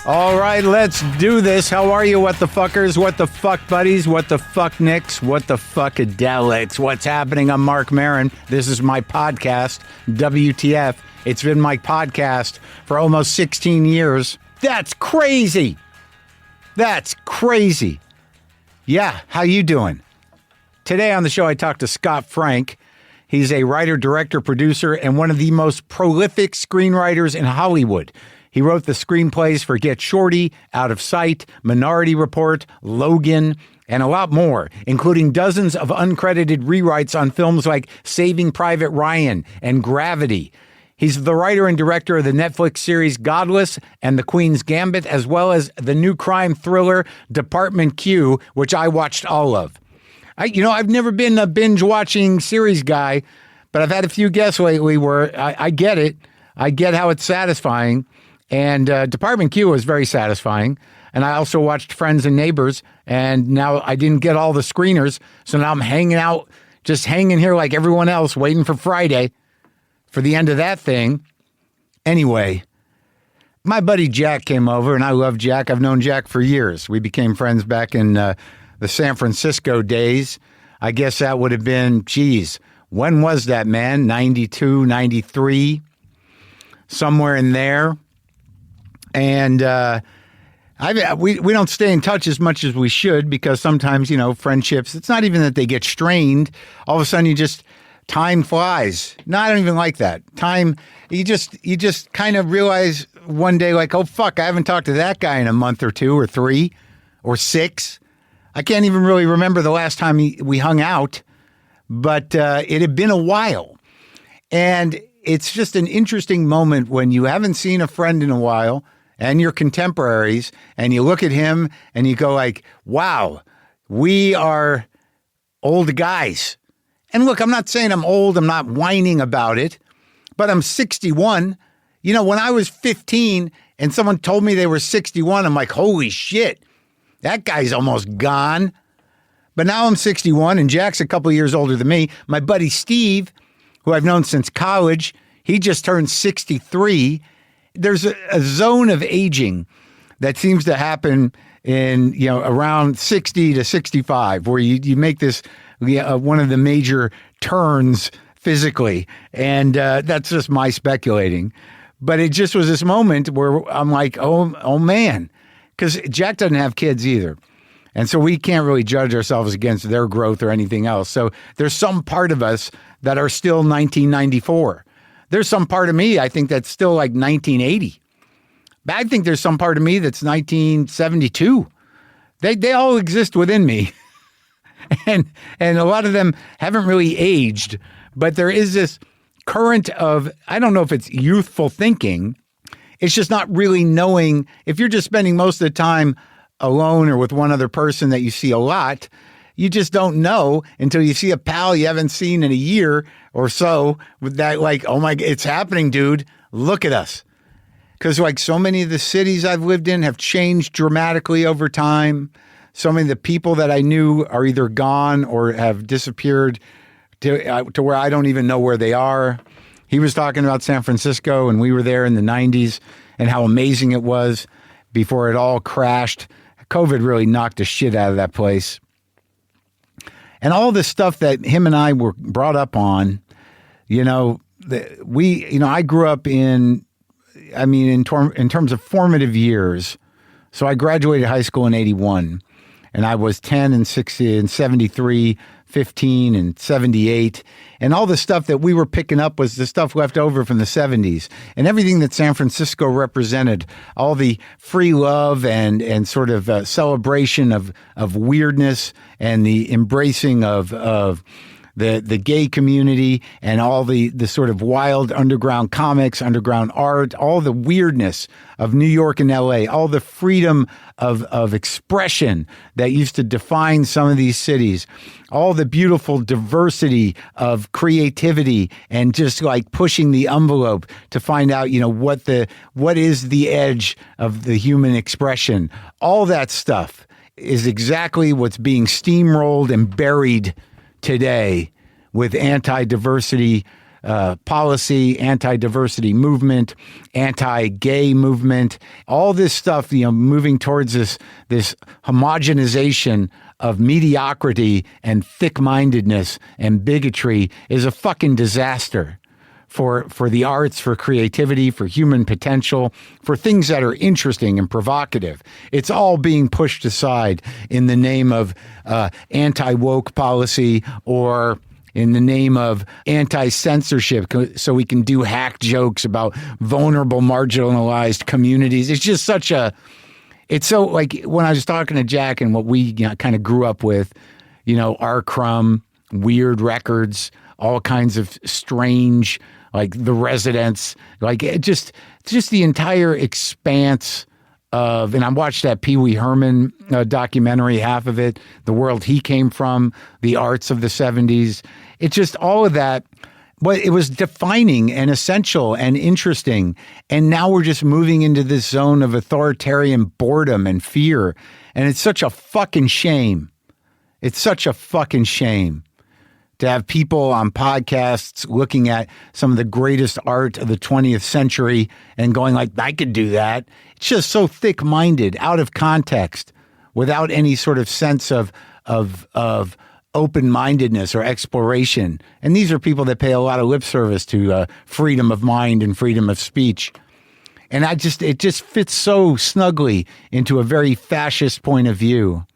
All right, let's do this. How are you, what the fuckers? What the fuck buddies? What the fuck nicks? What the fuckadelics? What's happening? I'm Marc Maron. This is my podcast, WTF. It's been my podcast for almost 16 years. That's crazy. That's crazy. Yeah, how you doing? Today on the show, I talked to Scott Frank. He's a writer, director, producer, and one of the most prolific screenwriters in Hollywood. He wrote the screenplays for Get Shorty, Out of Sight, Minority Report, Logan, and a lot more, including dozens of uncredited rewrites on films like Saving Private Ryan and Gravity. He's the writer and director of the Netflix series Godless and The Queen's Gambit, as well as the new crime thriller Department Q, which I watched all of. I've never been a binge-watching series guy, but I've had a few guests lately where I get it. I get how it's satisfying. And Department Q was very satisfying. And I also watched Friends and Neighbors, and now I didn't get all the screeners, so now I'm hanging out, just hanging here like everyone else, waiting for Friday for the end of that thing. Anyway, my buddy Jack came over, and I love Jack. I've known Jack for years. We became friends back in the San Francisco days. I guess that would have been, when was that, man? 92, 93, somewhere in there. And we don't stay in touch as much as we should because sometimes, friendships, it's not even that they get strained. All of a sudden time flies. No, I don't even like that. Time, you just kind of realize one day like, oh, fuck, I haven't talked to that guy in a month or two or 3 or 6. I can't even really remember the last time we hung out, but it had been a while. And it's just an interesting moment when you haven't seen a friend in a while and your contemporaries, and you look at him and you go like, wow, we are old guys. And look, I'm not saying I'm old, I'm not whining about it, but I'm 61. When I was 15 and someone told me they were 61, I'm like, holy shit, that guy's almost gone. But now I'm 61 and Jack's a couple years older than me. My buddy Steve, who I've known since college, he just turned 63. There's a zone of aging that seems to happen in, around 60 to 65, where you make this one of the major turns physically. And that's just my speculating. But it just was this moment where I'm like, oh man, because Jack doesn't have kids either. And so we can't really judge ourselves against their growth or anything else. So there's some part of us that are still 1994. There's some part of me, I think, that's still like 1980. But I think there's some part of me that's 1972. They all exist within me. and a lot of them haven't really aged. But there is this current of, I don't know if it's youthful thinking. It's just not really knowing. If you're just spending most of the time alone or with one other person that you see a lot, you just don't know until you see a pal you haven't seen in a year or so with that, like, oh my, it's happening, dude. Look at us. Because like so many of the cities I've lived in have changed dramatically over time. So many of the people that I knew are either gone or have disappeared to where I don't even know where they are. He was talking about San Francisco, and we were there in the 90s and how amazing it was before it all crashed. COVID really knocked the shit out of that place. And all this stuff that him and I were brought up on, I grew up in terms of formative years. So I graduated high school in 81, and I was 10 and 60 and 73, 15 and 78. And all the stuff that we were picking up was the stuff left over from the 70s and everything that San Francisco represented, all the free love and sort of celebration of weirdness and the embracing of the gay community and all the sort of wild underground comics, underground art, all the weirdness of New York and LA, all the freedom of expression that used to define some of these cities, all the beautiful diversity of creativity and just like pushing the envelope to find out, what is the edge of the human expression. All that stuff is exactly what's being steamrolled and buried today with anti-diversity policy, anti-diversity movement, anti-gay movement, all this stuff, moving towards this homogenization of mediocrity and thick-mindedness and bigotry is a fucking disaster for the arts, for creativity, for human potential, for things that are interesting and provocative. It's all being pushed aside in the name of anti-woke policy or in the name of anti-censorship so we can do hack jokes about vulnerable, marginalized communities. It's just it's so like when I was talking to Jack and what we kind of grew up with, R. Crumb, Weird Records, all kinds of strange, like The Residents, like just the entire expanse of, and I watched that Pee Wee Herman documentary, half of it, the world he came from, the arts of the 70s. It's just all of that. But it was defining and essential and interesting. And now we're just moving into this zone of authoritarian boredom and fear. And it's such a fucking shame. It's such a fucking shame to have people on podcasts looking at some of the greatest art of the 20th century and going like, I could do that. It's just so thick-minded, out of context, without any sort of sense of open-mindedness or exploration. And these are people that pay a lot of lip service to freedom of mind and freedom of speech. And it just fits so snugly into a very fascist point of view.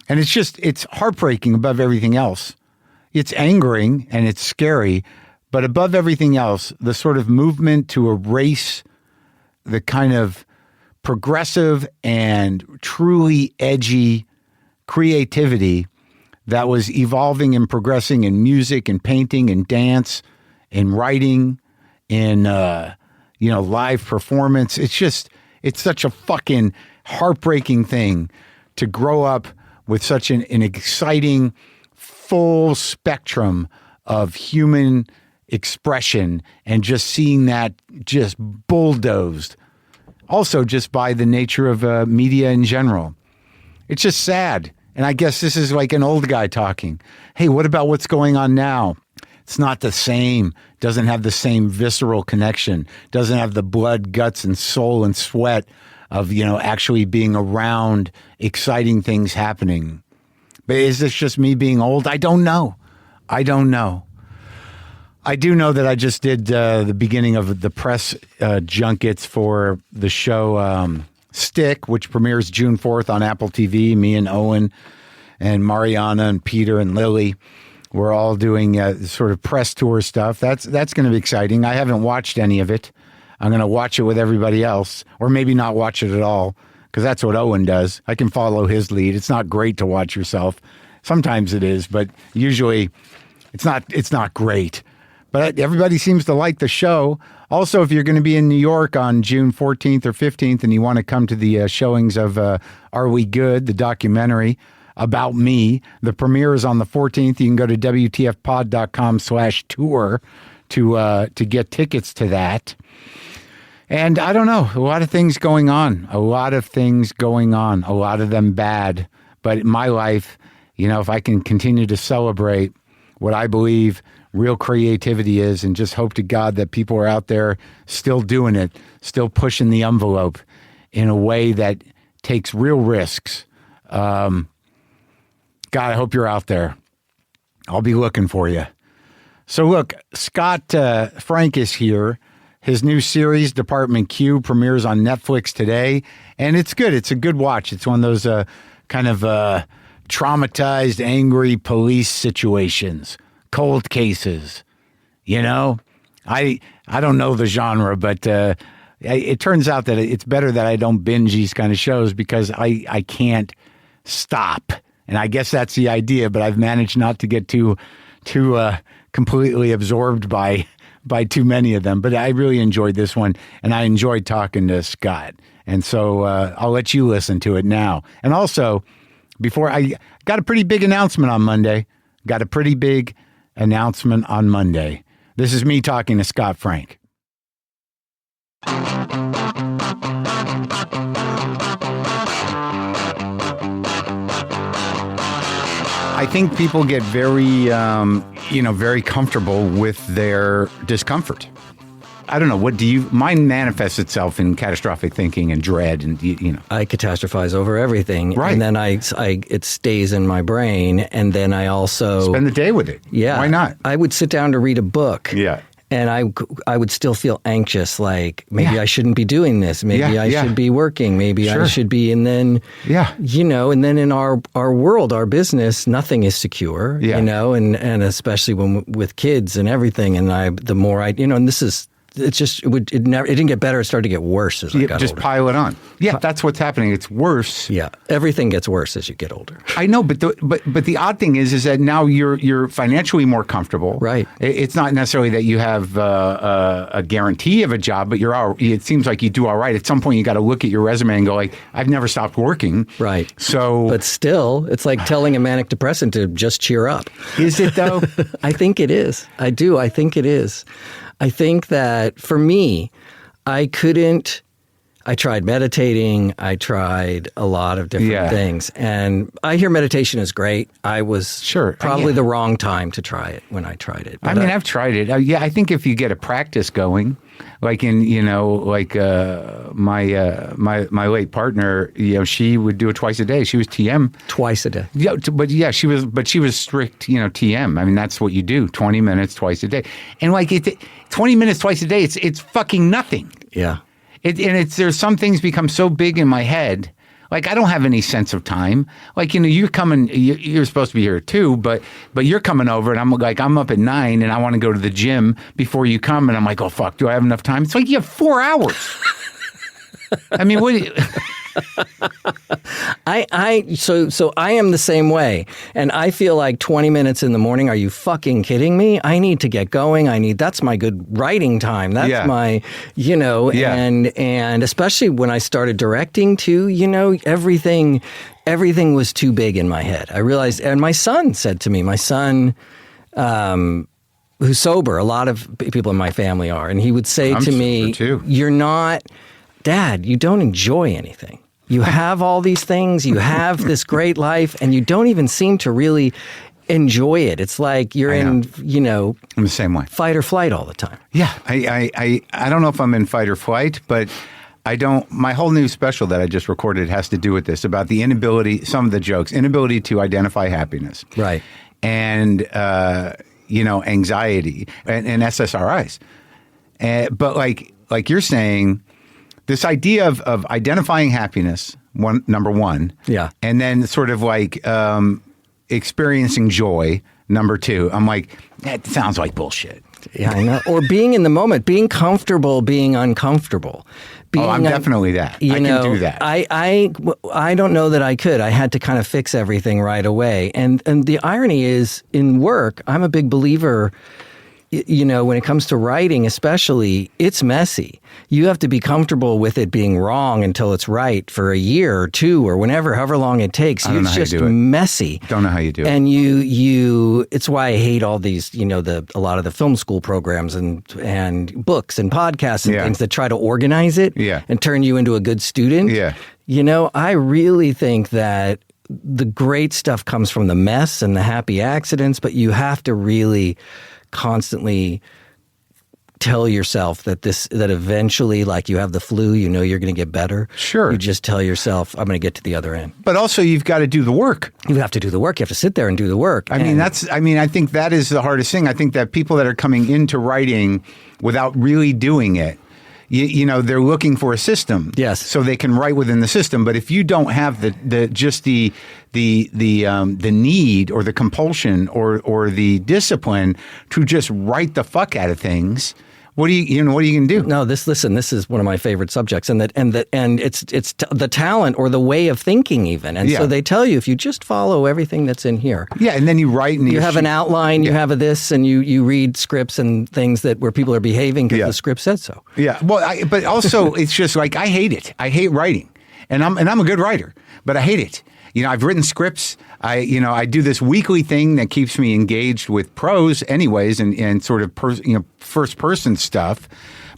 And it's heartbreaking above everything else. It's angering and it's scary, but above everything else, the sort of movement to erase the kind of progressive and truly edgy creativity that was evolving and progressing in music and painting and dance and writing in, live performance. It's such a fucking heartbreaking thing to grow up with such an exciting, full spectrum of human expression and just seeing that just bulldozed. Also just by the nature of media in general. It's just sad. And I guess this is like an old guy talking. Hey, what about what's going on now? It's not the same. Doesn't have the same visceral connection. Doesn't have the blood, guts, and soul and sweat of, actually being around exciting things happening. But is this just me being old? I don't know. I do know that I just did the beginning of the press junkets for the show Stick, which premieres June 4th on Apple TV. Me and Owen and Mariana and Peter and Lily, we're all doing sort of press tour stuff. That's going to be exciting. I haven't watched any of it. I'm going to watch it with everybody else, or maybe not watch it at all, because that's what Owen does. I can follow his lead. It's not great to watch yourself. Sometimes it is, but usually it's not great. But everybody seems to like the show. Also, if you're going to be in New York on June 14th or 15th and you want to come to the showings of Are We Good, the documentary about me, the premiere is on the 14th. You can go to WTFpod.com/tour to get tickets to that. And I don't know, a lot of things going on, a lot of them bad. But in my life, if I can continue to celebrate what I believe real creativity is and just hope to God that people are out there still doing it, still pushing the envelope in a way that takes real risks. God, I hope you're out there. I'll be looking for you. So look, Scott Frank is here. His new series, Department Q, premieres on Netflix today, and it's good. It's a good watch. It's one of those kind of traumatized, angry police situations, cold cases. I don't know the genre, but it turns out that it's better that I don't binge these kind of shows because I can't stop. And I guess that's the idea, but I've managed not to get too completely absorbed by too many of them. But I really enjoyed this one, and I enjoyed talking to Scott. And so I'll let you listen to it now. And also, before I got a pretty big announcement on Monday. This is me talking to Scott Frank. I think people get very, very comfortable with their discomfort. I don't know. Mine manifests itself in catastrophic thinking and dread and, I catastrophize over everything. Right. And then it stays in my brain. And then I also... Spend the day with it. Yeah. Why not? I would sit down to read a book. Yeah. And I would still feel anxious, like maybe I shouldn't be doing this. Maybe I should be working. Maybe I should be. And then, and then in our world, our business, nothing is secure, and especially with kids and everything. And and this is, it didn't get better. It started to get worse as I got just older. pile it on. Yeah, that's what's happening. It's worse. Yeah, everything gets worse as you get older. I know, but the odd thing is that now you're financially more comfortable. Right. It's not necessarily that you have a guarantee of a job, but it seems like you do all right. At some point, you got to look at your resume and go like, I've never stopped working. Right. So, but still, it's like telling a manic depressant to just cheer up. Is it though? I think it is. I do. I think it is. I think that for me, I tried meditating. I tried a lot of different things. And I hear meditation is great. I was probably the wrong time to try it when I tried it. But I've tried it. I think if you get a practice going, like my late partner, she would do it twice a day. She was TM. Twice a day. Yeah, she was strict, TM. I mean, that's what you do, 20 minutes twice a day. And 20 minutes twice a day, it's fucking nothing. Yeah. There's some things become so big in my head. Like, I don't have any sense of time. Like, you're coming, you're supposed to be here too, but you're coming over and I'm up at 9 and I want to go to the gym before you come. And I'm like, oh, fuck, do I have enough time? It's like, you have 4 hours. I mean, what do you... So I am the same way. And I feel like 20 minutes in the morning, are you fucking kidding me? I need to get going. That's my good writing time. That's my, and especially when I started directing too, everything was too big in my head. I realized, and my son said to me, who's sober, a lot of people in my family are, and he would say to me, you're not, Dad, you don't enjoy anything. You have all these things, you have this great life, and you don't even seem to really enjoy it. It's like you're in, I'm the same way. Fight or flight all the time. Yeah. I don't know if I'm in fight or flight, but my whole new special that I just recorded has to do with this, about the some of the jokes, inability to identify happiness. Right. And, anxiety and SSRIs. But like you're saying, this idea of identifying happiness, number one, and then sort of like experiencing joy, number two. I'm like, that sounds like bullshit. Yeah, I know. Or being in the moment, being comfortable, being uncomfortable. I'm definitely that. I can do that. I don't know that I could. I had to kind of fix everything right away. And the irony is, in work, I'm a big believer. When it comes to writing especially, it's messy. You have to be comfortable with it being wrong until it's right for a year or two or however long it takes. It's just messy. Don't know how you do it. And it's why I hate all these, a lot of the film school programs and books and podcasts and things that try to organize it and turn you into a good student. Yeah. I really think that the great stuff comes from the mess and the happy accidents, but you have to really constantly tell yourself that eventually, like you have the flu, you're going to get better. Sure. You just tell yourself, I'm going to get to the other end. But also you've got to do the work. You have to do the work. You have to sit there and do the work. I think that is the hardest thing. I think that people that are coming into writing without really doing it, they're looking for a system. Yes. So they can write within the system. But if you don't have the need or the compulsion or the discipline to just write the fuck out of things, what are you going to do? No, this is one of my favorite subjects, and it's the talent or the way of thinking even. And so they tell you, if you just follow everything that's in here. Yeah, and then you write and you have an outline, you have this, and you read scripts and things where people are behaving because the script said so. Yeah. Well, but also it's just like, I hate it. I hate writing. And I'm a good writer, but I hate it. I've written scripts. I do this weekly thing that keeps me engaged with prose anyways and sort of first person stuff.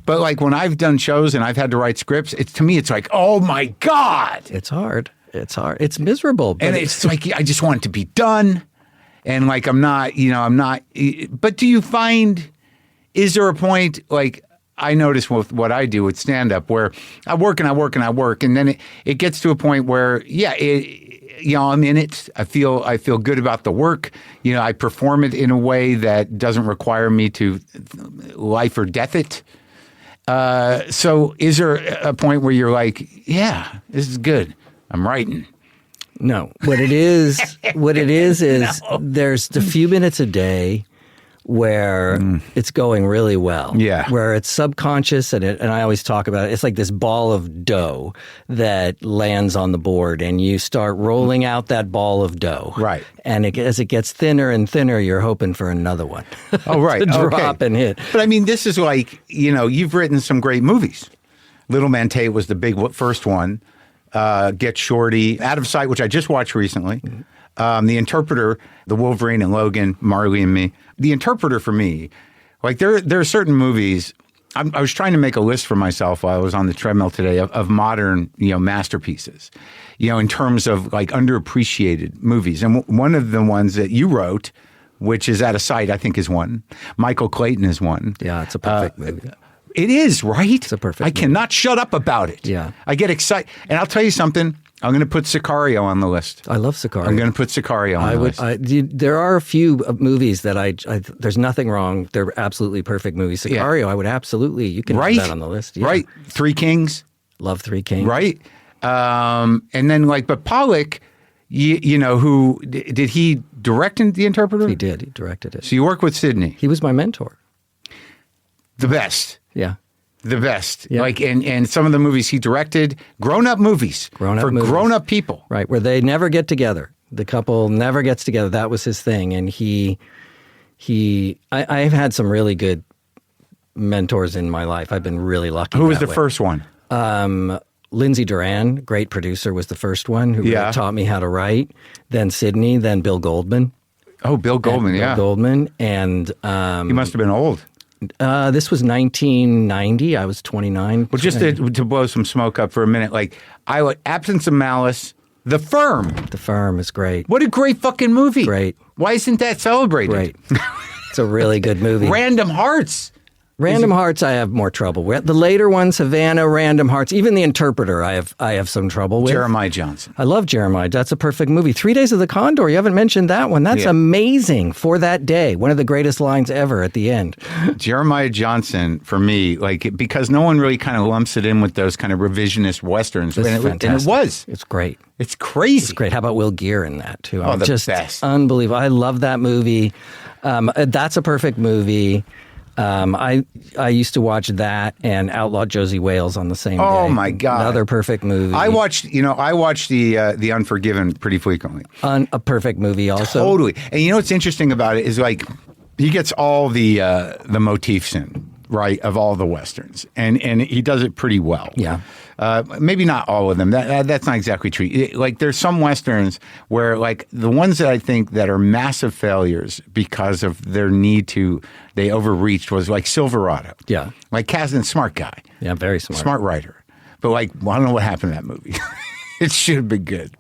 But like when I've done shows and I've had to write scripts, to me it's like, oh my God. It's hard. It's hard. It's miserable. But and it's like, I just want it to be done. And like, I'm not, but do you find, is there a point, like, I notice with what I do with stand-up where I work and I work and I work, and then it gets to a point where, I'm in it. I feel good about the work. I perform it in a way that doesn't require me to life or death it. So is there a point where you're like, yeah, this is good, I'm writing? No. What it is no. There's a few minutes a day where it's going really well. Yeah. Where it's subconscious and I always talk about it. It's like this ball of dough that lands on the board and you start rolling out that ball of dough. Right. And as it gets thinner and thinner, you're hoping for another one. Oh, right. to drop and hit. But I mean, this is like, you've written some great movies. Little Man Tate was the big first one. Get Shorty, Out of Sight, which I just watched recently. The Interpreter, the Wolverine and Logan, Marley and Me. The Interpreter for me, like there are certain movies. I was trying to make a list for myself while I was on the treadmill today of modern, masterpieces, in terms of like underappreciated movies. And one of the ones that you wrote, which is Out of Sight, I think is one. Michael Clayton is one. Yeah, it's a perfect movie. It is, right? It's a perfect movie. Cannot shut up about it. Yeah. I get excited. And I'll tell you something. I'm going to put Sicario on the list. I love Sicario. I'm going to put Sicario on the list. There are a few movies that there's nothing wrong. They're absolutely perfect movies. Sicario, I would absolutely, you can put that on the list. Yeah. Right. Three Kings. Love Three Kings. Right. And then but Pollock, who, did he direct The Interpreter? He did. He directed it. So you work with Sidney. He was my mentor. The best. Yeah. The best. Yeah. Like, and some of the movies he directed, grown-up movies. Grown-up people. Right, where they never get together. The couple never gets together. That was his thing. And I've had some really good mentors in my life. I've been really lucky. Who was the first one? Lindsay Duran, great producer, was the first one who really taught me how to write. Then Sidney, then Bill Goldman. Oh, Bill Goldman, Bill Goldman. And he must have been old. This was 1990. I was 29. Well, just to blow some smoke up for a minute, like, Absence of Malice, The Firm. The Firm is great. What a great fucking movie. Great. Why isn't that celebrated? Great. It's a really good movie. Random Hearts. Random Hearts, I have more trouble with. The later ones, Havana, Random Hearts, even The Interpreter, I have some trouble with. Jeremiah Johnson. I love Jeremiah. That's a perfect movie. 3 Days of the Condor, you haven't mentioned that one. That's amazing for that day. One of the greatest lines ever at the end. Jeremiah Johnson, for me, like, because no one really kind of lumps it in with those kind of revisionist Westerns. It's fantastic. And it was. It's great. It's crazy. It's great. How about Will Geer in that, too? Oh, the best. Unbelievable. I love that movie. That's a perfect movie. I used to watch that and Outlaw Josie Wales on the same day. Oh my God. Another perfect movie. I watched the Unforgiven pretty frequently. A perfect movie also. Totally. And what's interesting about it is, like, he gets all the motifs in, right, of all the Westerns. And he does it pretty well. Yeah. Maybe not all of them. That's not exactly true. Like, there's some Westerns where, like, the ones that I think that are massive failures because of their they overreached was like Silverado. Yeah. Like, Kasdan, smart guy. Yeah, very smart. Smart writer. But, like, I don't know what happened to that movie. It should have been good.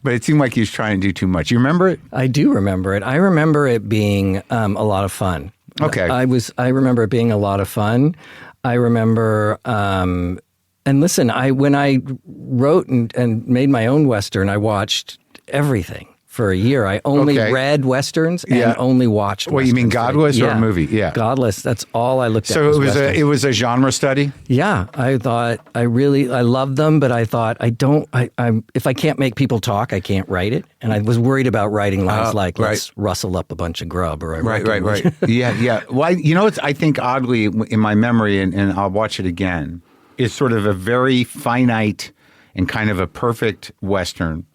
But it seemed like he was trying to do too much. You remember it? I do remember it. I remember it being a lot of fun. Okay. I remember it being a lot of fun. I remember... and listen, when I wrote and made my own Western, I watched everything for a year. I only read Westerns and only watched Westerns. You mean Godless or a movie? Yeah. Godless. That's all I looked at. So it was a genre study? Yeah. I thought I loved them, but I thought if I can't make people talk, I can't write it. And I was worried about writing lines let's rustle up a bunch of grub. Or Right. Yeah. Well, I think oddly in my memory, and I'll watch it again, is sort of a very finite and kind of a perfect Western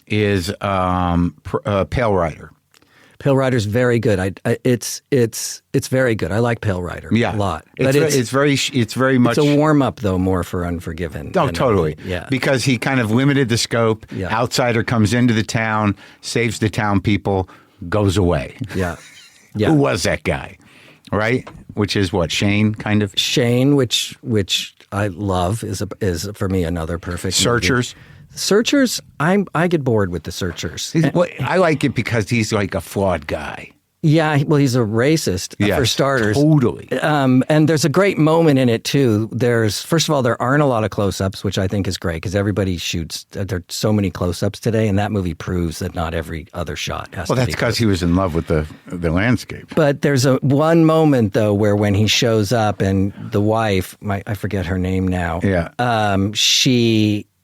is Pale Rider. Pale Rider's very good. It's very good. I like Pale Rider a lot. It's very much... It's a warm-up, though, more for Unforgiven. Oh, totally. Yeah. Because he kind of limited the scope. Yeah. Outsider comes into the town, saves the town people, goes away. Yeah. Who was that guy? Right? Which is what? Shane, kind of? Shane, which I love, is for me another perfect Searchers. movie. Searchers, I get bored with the Searchers. I like it because he's like a flawed guy. Yeah, well, he's a racist, for starters. Totally. And there's a great moment in it, too. First of all, there aren't a lot of close-ups, which I think is great, because everybody shoots. There are so many close-ups today, and that movie proves that not every other shot has to be. Well, that's because he was in love with the landscape. But there's one moment, though, where when he shows up and the wife, I forget her name now,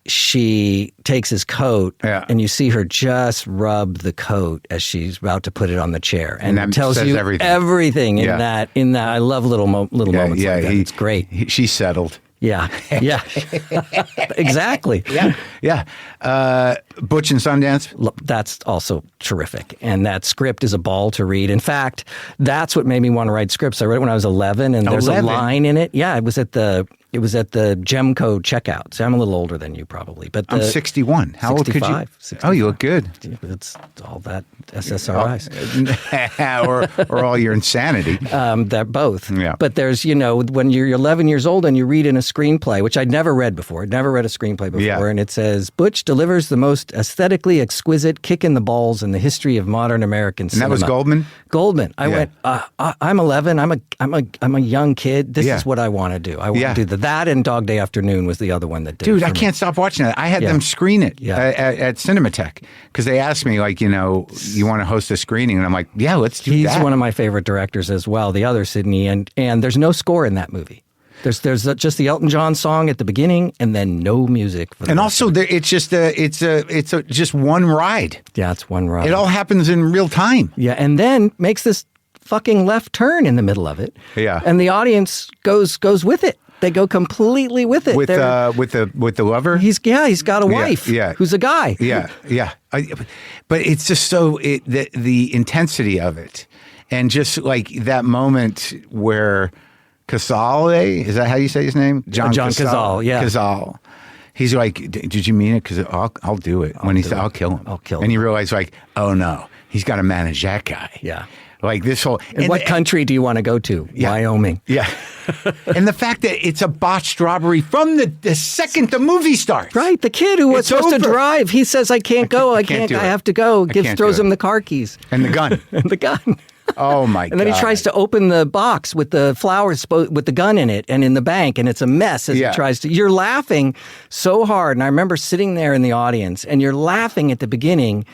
she takes his coat, and you see her just rub the coat as she's about to put it on the chair, and that it tells you everything in that. I love little moments like that. It's great. She's settled. Yeah, exactly. Yeah. Butch and Sundance. That's also terrific, and that script is a ball to read. In fact, that's what made me want to write scripts. I read it when I was 11, and there's a line in it. Yeah, it was at the Gemco checkout. So I'm a little older than you probably, but I'm 61. How 65, old could you? 65. Oh, you look good. It's all that SSRIs, or all your insanity. They're both. Yeah. But there's when you're 11 years old and you read in a screenplay, which I'd never read before. I'd never read a screenplay before, and it says Butch delivers the most aesthetically exquisite kick in the balls in the history of modern American cinema. And that was Goldman. Goldman. I went. I'm 11. I'm a young kid. This is what I want to do. I want to do that, and Dog Day Afternoon was the other one that did. Dude, I can't stop watching that. I had them screen it at Cinematheque because they asked me, like, you want to host a screening, and I'm like, yeah, let's do that. He's one of my favorite directors as well. The other Sidney, and there's no score in that movie. There's just the Elton John song at the beginning, and then no music. And also, it's just just one ride. Yeah, it's one ride. It all happens in real time. Yeah, and then makes this fucking left turn in the middle of it. Yeah, and the audience goes with it. They go completely with it. With the lover. He's got a wife. Who's a guy. Yeah. But it's just the intensity of it, and just like that moment where Casale, is that how you say his name? John Cazale. Yeah, Cazale. He's like, did you mean it? Because I'll do it. When he said, I'll kill him. I'll kill him. And you realize, like, oh no, he's got to manage that guy. Yeah. Like this whole. What country do you want to go to? Wyoming. Yeah. And the fact that it's a botched robbery from the second the movie starts. Right. The kid who was supposed to drive, he says, I can't go. I have to go. Throws him the car keys. And the gun. And the gun. Oh, my God. And then he tries to open the box with the flowers with the gun in it and in the bank, and it's a mess as he tries to. You're laughing so hard. And I remember sitting there in the audience, and you're laughing at the beginning.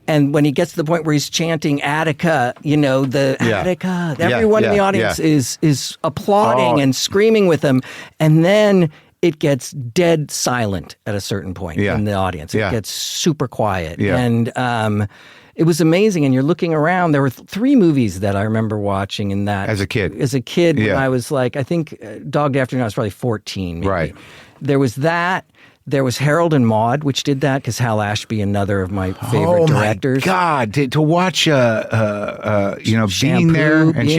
And when he gets to the point where he's chanting Attica, Attica, everyone in the audience is applauding and screaming with him. And then it gets dead silent at a certain point in the audience. It gets super quiet. Yeah. And it was amazing. And you're looking around. There were 3 movies that I remember watching in that. As a kid, when I was like, I think Dog Day Afternoon, I was probably 14. Maybe. Right. There was that. There was Harold and Maude, which did that, because Hal Ashby, another of my favorite directors. Oh, my God. To watch, Being There, and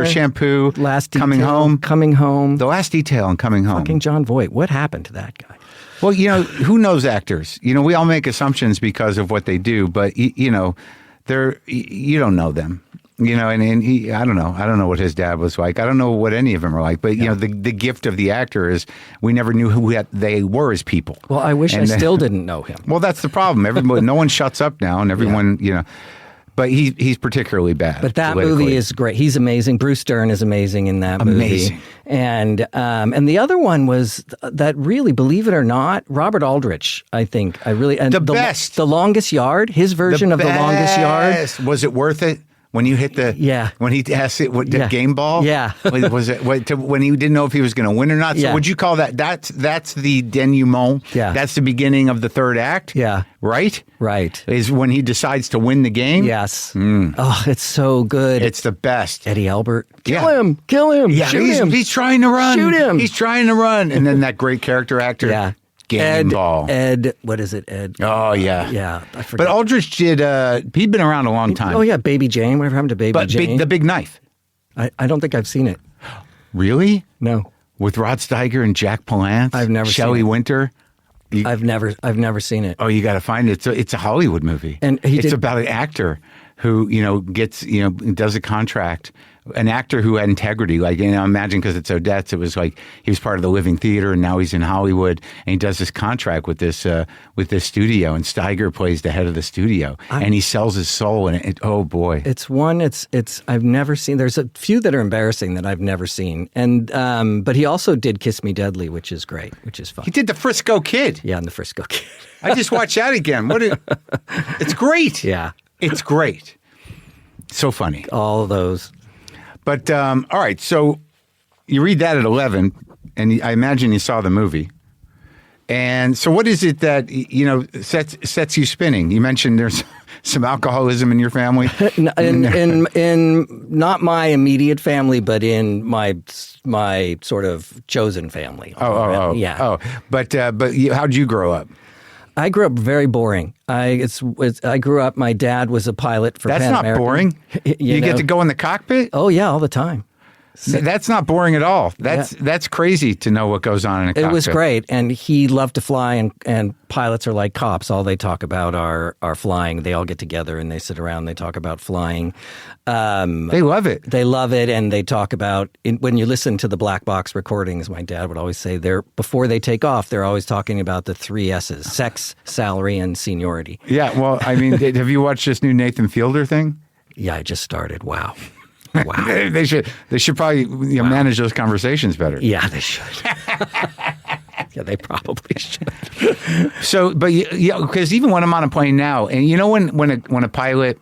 Shampoo, Coming Home. The Last Detail and Coming Home. Fucking John Voight. What happened to that guy? Well, who knows actors? We all make assumptions because of what they do, but, you don't know them. And he, I don't know what his dad was like. I don't know what any of them are like. But, the gift of the actor is we never knew who they were as people. Well, I wish I still didn't know him. Well, that's the problem. No one shuts up now, and everyone, But he's particularly bad. But that movie is great. He's amazing. Bruce Dern is amazing in that movie. Amazing. And the other one was that, really, believe it or not, Robert Aldrich, I think. The best. The Longest Yard, his version of The Longest Yard. Was it worth it? When you hit when he asked it, the game ball? Yeah. Was it when he didn't know if he was going to win or not? So would you call that's the denouement? Yeah. That's the beginning of the third act? Yeah. Right? Right. Is when he decides to win the game? Yes. Oh, it's so good. It's the best. Eddie Albert. Kill him. Yeah. Shoot him. He's trying to run. Shoot him. He's trying to run. And then that great character actor. Yeah. Ed, what is it, Ed? Oh, yeah. Yeah, I forget. But Aldrich he'd been around a long time. Oh, yeah, Baby Jane. Whatever happened to Baby Jane? The Big Knife. I don't think I've seen it. Really? No. With Rod Steiger and Jack Palance? I've never seen it. Shelley Winter? I've never seen it. Oh, you got to find it. It's a Hollywood movie. And it's about an actor who, does a contract an actor who had integrity. Like, imagine because it's Odette's, it was like he was part of the Living Theater, and now he's in Hollywood, and he does this contract with this studio, and Steiger plays the head of the studio, and he sells his soul. And oh boy, it's I've never seen. There's a few that are embarrassing that I've never seen, and but he also did Kiss Me Deadly, which is great, which is fun. He did The Frisco Kid. Yeah, and The Frisco Kid. I just watched that again. It's great. Yeah, it's great. So funny. All of those. But, all right, so you read that at 11, and I imagine you saw the movie. And so what is it that, sets you spinning? You mentioned there's some alcoholism in your family. in not my immediate family, but in my sort of chosen family. Yeah. Oh, but how'd you grow up? I grew up very boring. I grew up. My dad was a pilot for Pan American. That's not boring. You get to go in the cockpit? Oh yeah, all the time. That's not boring at all. That's crazy to know what goes on in a cockpit. It was great, and he loved to fly, and pilots are like cops. All they talk about are flying. They all get together and they sit around and they talk about flying. They love it. They love it, and they talk about, when you listen to the black box recordings, my dad would always say, before they take off, they're always talking about the 3 S's: sex, salary, and seniority. Yeah, well, I mean, have you watched this new Nathan Fielder thing? Yeah, I just started. Wow. They should probably manage those conversations better. Yeah, they should. Yeah, they probably should. So, but because even when I'm on a plane now, and when a pilot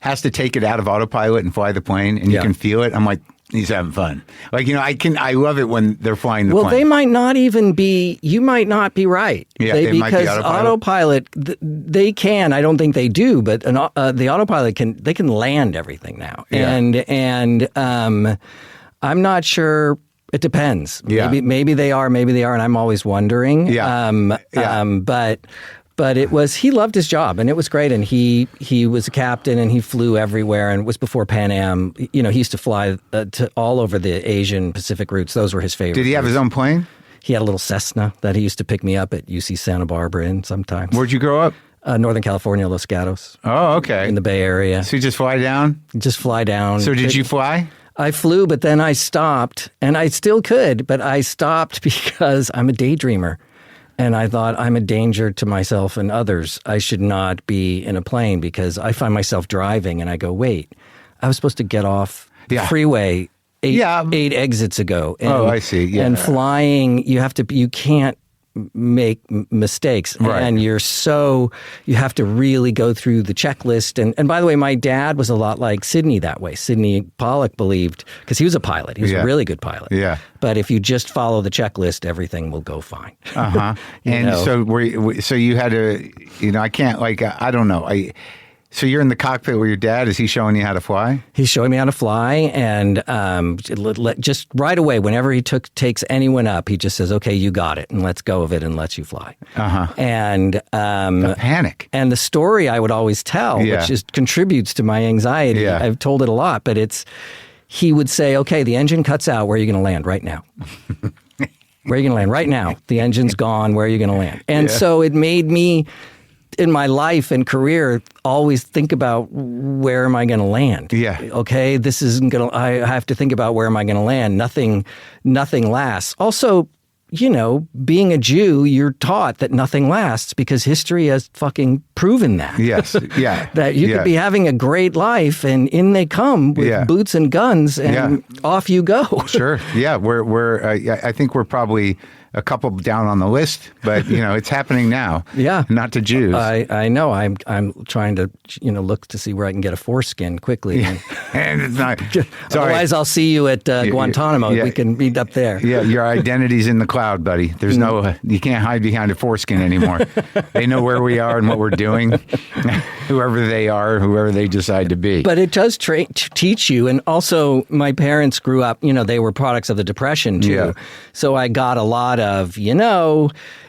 has to take it out of autopilot and fly the plane, and you can feel it, I'm like, he's having fun. Like, I love it when they're flying the plane. Well, they might not even be, you might not be right. Yeah, they might be autopilot, they can, I don't think they do, but the autopilot they can land everything now. Yeah. And I'm not sure. It depends. Yeah. Maybe they are, and I'm always wondering. Yeah. But he loved his job, and it was great. And he was a captain, and he flew everywhere, and it was before Pan Am. He used to fly to all over the Asian Pacific routes. Those were his favorite. Did he have his own plane? He had a little Cessna that he used to pick me up at UC Santa Barbara in sometimes. Where'd you grow up? Northern California, Los Gatos. Oh, okay. In the Bay Area. So you just fly down? Just fly down. So did you fly? I flew, but then I stopped, and I still could, but I stopped because I'm a daydreamer. And I thought, I'm a danger to myself and others. I should not be in a plane, because I find myself driving and I go, wait, I was supposed to get off the freeway eight exits ago. And, I see. Yeah. And flying, you can't make mistakes. Right. And you have to really go through the checklist. And by the way, my dad was a lot like Sidney that way. Sidney Pollack believed, because he was a pilot. He was a really good pilot. Yeah. But if you just follow the checklist, everything will go fine. Uh-huh. And so you had to, I can't, I don't know. So you're in the cockpit with your dad. Is he showing you how to fly? He's showing me how to fly, and just right away, whenever he takes anyone up, he just says, "Okay, you got it," and lets go of it and lets you fly. Uh-huh. And the panic. And the story I would always tell, which just contributes to my anxiety. Yeah. I've told it a lot, but he would say, "Okay, the engine cuts out. Where are you going to land right now?" Where are you going to land right now? The engine's gone. Where are you going to land? And so it made me, in my life and career, always think about, where am I going to land? Yeah. Okay, this isn't going to, I have to think about, where am I going to land? Nothing lasts. Also, being a Jew, you're taught that nothing lasts, because history has fucking proven that. Yes. Yeah. That you could be having a great life, and in they come with boots and guns, and off you go. Sure. Yeah. I think we're probably a couple down on the list, but it's happening now. Yeah, not to Jews. I know. I'm trying to look to see where I can get a foreskin quickly. And it's not. Otherwise, I'll see you at Guantanamo. Yeah, we can meet up there. Yeah, your identity's in the cloud, buddy. There's you can't hide behind a foreskin anymore. They know where we are and what we're doing. Whoever they are, whoever they decide to be. But it does teach you, and also my parents grew up. They were products of the Depression too. Yeah. So I got a lot of,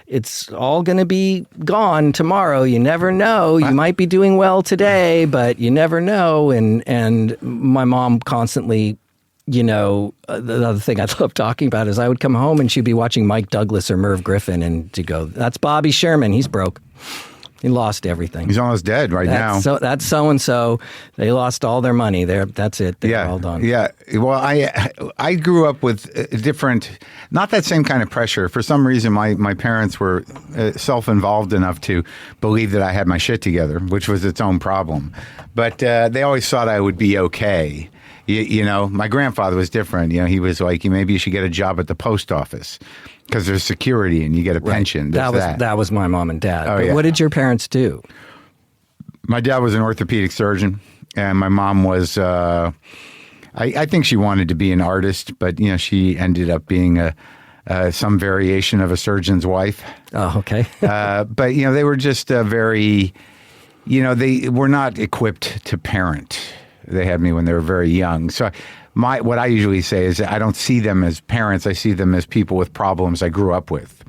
it's all going to be gone tomorrow. You never know. You might be doing well today, but you never know. And my mom constantly, the other thing I love talking about is I would come home and she'd be watching Mike Douglas or Merv Griffin, and to go, that's Bobby Sherman. He's broke. He lost everything. He's almost dead now. So that's so-and-so. They lost all their money. That's it. They're all done. Yeah. Well, I grew up with not that same kind of pressure. For some reason, my parents were self-involved enough to believe that I had my shit together, which was its own problem. But they always thought I would be okay. You know, my grandfather was different. You know, he was like, maybe you should get a job at the post office because there's security and you get a pension. That was my mom and dad. Oh, but what did your parents do? My dad was an orthopedic surgeon, and my mom was. I think she wanted to be an artist, but you know, she ended up being some variation of a surgeon's wife. Oh, okay. But you know, they were just very. You know, they were not equipped to parent. They had me when they were very young. So what I usually say is I don't see them as parents. I see them as people with problems I grew up with.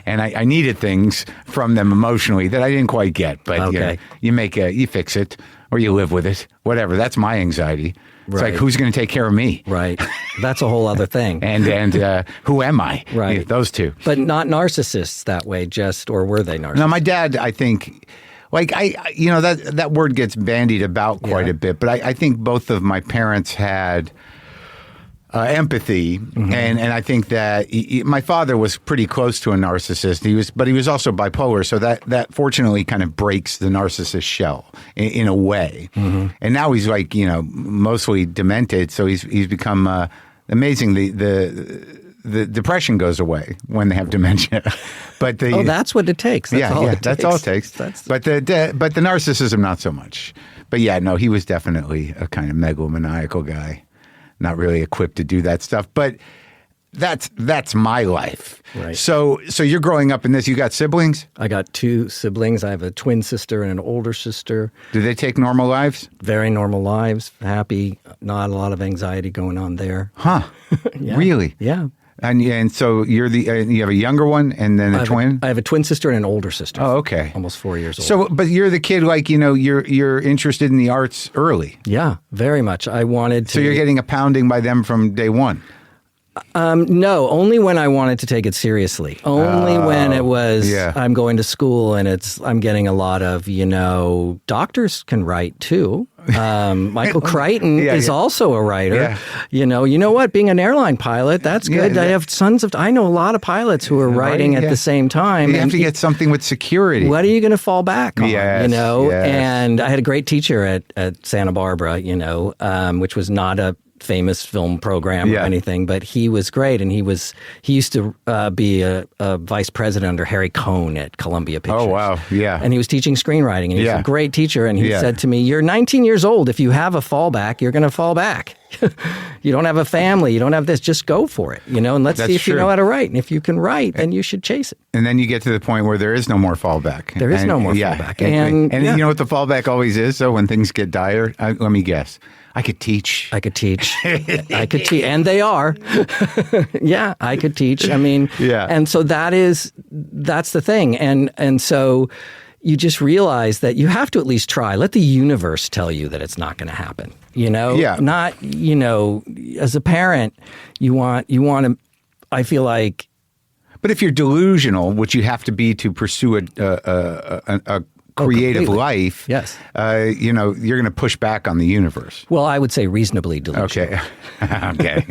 And I needed things from them emotionally that I didn't quite get. But okay. You know, you fix it or you live with it, whatever. That's my anxiety. It's right. like, who's going to take care of me? Right. That's a whole other thing. and who am I? Right. Yeah, those two. But not narcissists that way, or were they narcissists? No, my dad, I think... Like you know, that word gets bandied about quite a bit, but I think both of my parents had empathy, and I think that my father was pretty close to a narcissist. But he was also bipolar, so that fortunately kind of breaks the narcissist shell in a way. And now he's like, you know, mostly demented, so he's become amazing. The depression goes away when they have dementia, but that's what it takes. That's all it takes. But the narcissism, not so much. But yeah, no, he was definitely a kind of megalomaniacal guy, not really equipped to do that stuff. But that's my life. Right. So you're growing up in this. You got siblings? I got 2 siblings. I have a twin sister and an older sister. Do they take normal lives? Very normal lives. Happy. Not a lot of anxiety going on there. Huh? Yeah. Really? Yeah. And so you're you have a younger one and then a twin? I have a twin sister and an older sister. Oh, okay. Almost 4 years old. So, but you're the kid, like, you know, you're interested in the arts early. Yeah, very much. I wanted to. So you're getting a pounding by them from day one? No, only when I wanted to take it seriously. Only when it was, I'm going to school and I'm getting a lot of, you know, doctors can write too. Michael Crichton is also a writer. Yeah. You know what? Being an airline pilot, that's good. Yeah, I know a lot of pilots who are writing at the same time. You have to get something with security. What are you going to fall back on? Yes, you know, yes. And I had a great teacher at Santa Barbara, you know, which was not a famous film program or anything, but he was great, and he used to be a vice president under Harry Cohn at Columbia Pictures. Oh wow, yeah. And he was teaching screenwriting, and he's a great teacher. And he said to me, "You're 19 years old. If you have a fallback, you're going to fall back. You don't have a family. You don't have this. Just go for it. You know, and let's see if you know how to write. And if you can write, then you should chase it." And then you get to the point where there is no more fallback. There is no more fallback. And you know what the fallback always is? So when things get dire, let me guess. I could teach. I could teach. And they are. Yeah, I could teach. I mean, and so that's the thing. And so you just realize that you have to at least try. Let the universe tell you that it's not going to happen. You know? Yeah. Not, you know, as a parent, you want to, I feel like. But if you're delusional, which you have to be to pursue a creative life, yes, you know, you're going to push back on the universe. Well, I would say reasonably delusional. Okay. Okay.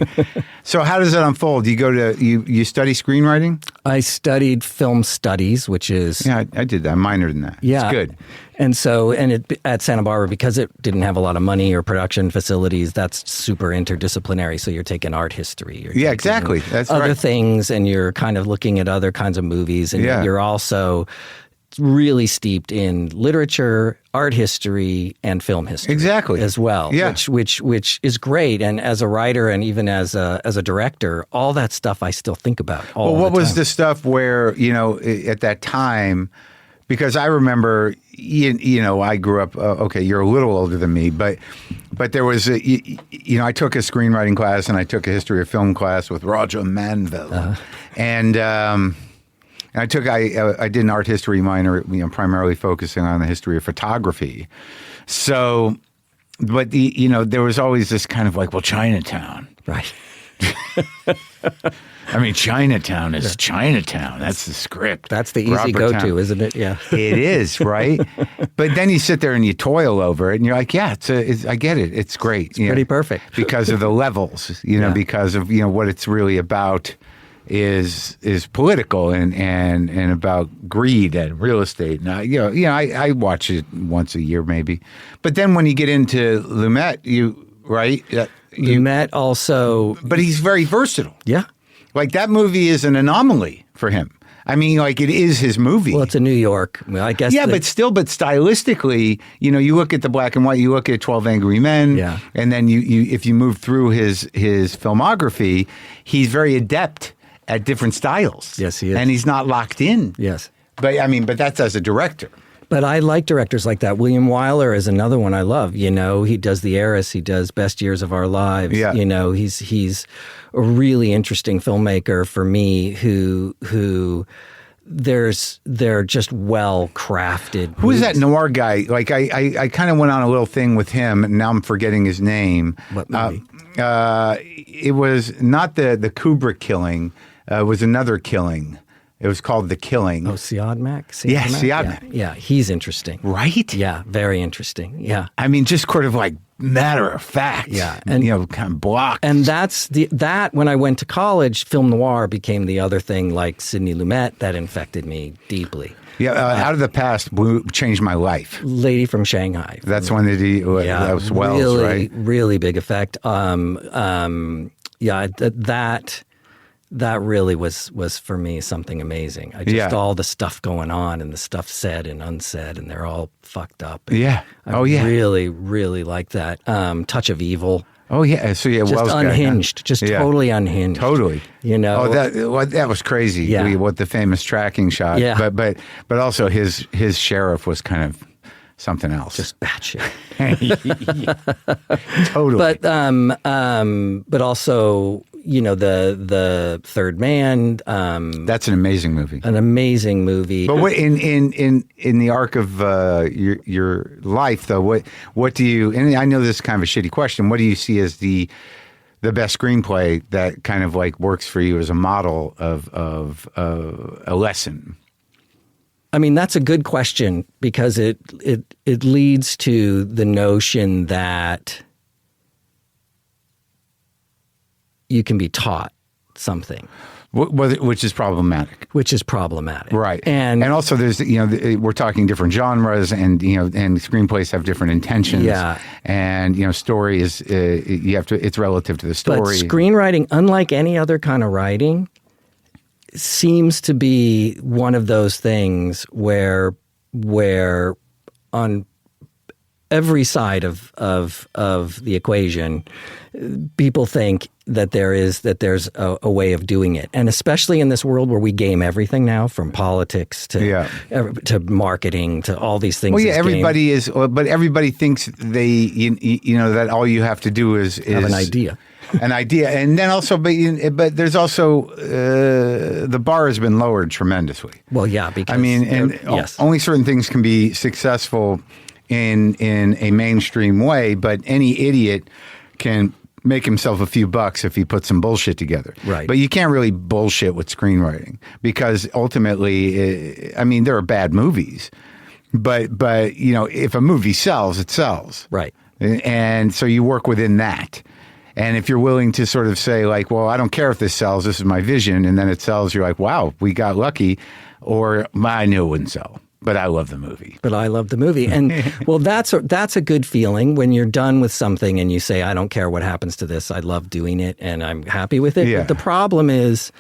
So how does that unfold? You go to you study screenwriting? I studied film studies, which is I did that. I minored in that. Yeah, it's good. And so, at Santa Barbara, because it didn't have a lot of money or production facilities, that's super interdisciplinary. So you're taking art history. You're exactly. That's other right. things, and you're kind of looking at other kinds of movies, and you're also really steeped in literature, art history, and film history. Exactly. As well. Yeah. Which is great. And as a writer and even as a director, all that stuff I still think about all the time. Well, what was the stuff where, you know, at that time, because I remember, you know, I grew up, okay, you're a little older than me, but there was, you know, I took a screenwriting class and I took a history of film class with Roger Manville. And I did an art history minor, you know, primarily focusing on the history of photography. So, but you know, there was always this kind of like, well, Chinatown. Right. I mean, Chinatown is Chinatown. That's the script. That's the easy go-to, isn't it? Yeah. It is, right? But then you sit there and you toil over it, and you're like, yeah, I get it. It's great. It's pretty perfect. Because of the levels, because of, what it's really about is political and about greed and real estate. Now, I watch it once a year maybe. But then when you get into Lumet, Lumet also... But he's very versatile. Yeah. Like, that movie is an anomaly for him. I mean, like, it is his movie. Well, it's a New York. I guess. Yeah, but stylistically, you look at the black and white, you look at 12 Angry Men, and then you if you move through his filmography, he's very adept at different styles. Yes, he is. And he's not locked in. Yes. But that's as a director. But I like directors like that. William Wyler is another one I love. He does The Heiress. He does Best Years of Our Lives. Yeah. He's a really interesting filmmaker for me who they're just well crafted. Who is that noir guy? Like I kind of went on a little thing with him, and now I'm forgetting his name. What movie? It was not the Kubrick killing. It was another killing. It was called The Killing. Oh, Siodmak? Siodmak. Yeah, he's interesting. Right? Yeah, very interesting. Yeah. I mean, just sort of like matter of fact. Yeah. And kind of blocked. And that when I went to college, film noir became the other thing like Sidney Lumet that infected me deeply. Yeah, Out of the Past changed my life. Lady from Shanghai. That's one that was Wells, really, right? Really big effect. That really was for me something amazing. All the stuff going on and the stuff said and unsaid, and they're all fucked up. Yeah. I really, really like that. Touch of Evil. Oh yeah. So yeah, just Wells unhinged, totally unhinged. Totally. Oh, that was crazy. Yeah. What the famous tracking shot. Yeah. But also his sheriff was kind of something else. Just batshit. Totally. But also, the Third Man. That's an amazing movie. An amazing movie. But what, in the arc of your life, though, what do you? And I know this is kind of a shitty question. What do you see as the best screenplay that kind of like works for you as a model of a lesson? I mean, that's a good question because it leads to the notion that you can be taught something. Which is problematic. Right. And also there's, we're talking different genres and screenplays have different intentions. Yeah. And, story is, it's relative to the story. But screenwriting, unlike any other kind of writing, seems to be one of those things where on every side of the equation, people think that there's a way of doing it, and especially in this world where we game everything now, from politics to marketing to all these things. Well, yeah, but everybody thinks that all you have to do is have an idea. An idea, and then also, but there's also the bar has been lowered tremendously. Well, yeah, because yes, only certain things can be successful in a mainstream way, but any idiot can make himself a few bucks if he puts some bullshit together. Right. But you can't really bullshit with screenwriting because ultimately, there are bad movies, but if a movie sells, it sells. Right. And so you work within that. And if you're willing to sort of say like, well, I don't care if this sells, this is my vision, and then it sells, you're like, wow, we got lucky, or I knew it wouldn't sell. But I love the movie. And well, that's a good feeling when you're done with something and you say, I don't care what happens to this. I love doing it and I'm happy with it. Yeah. But the problem is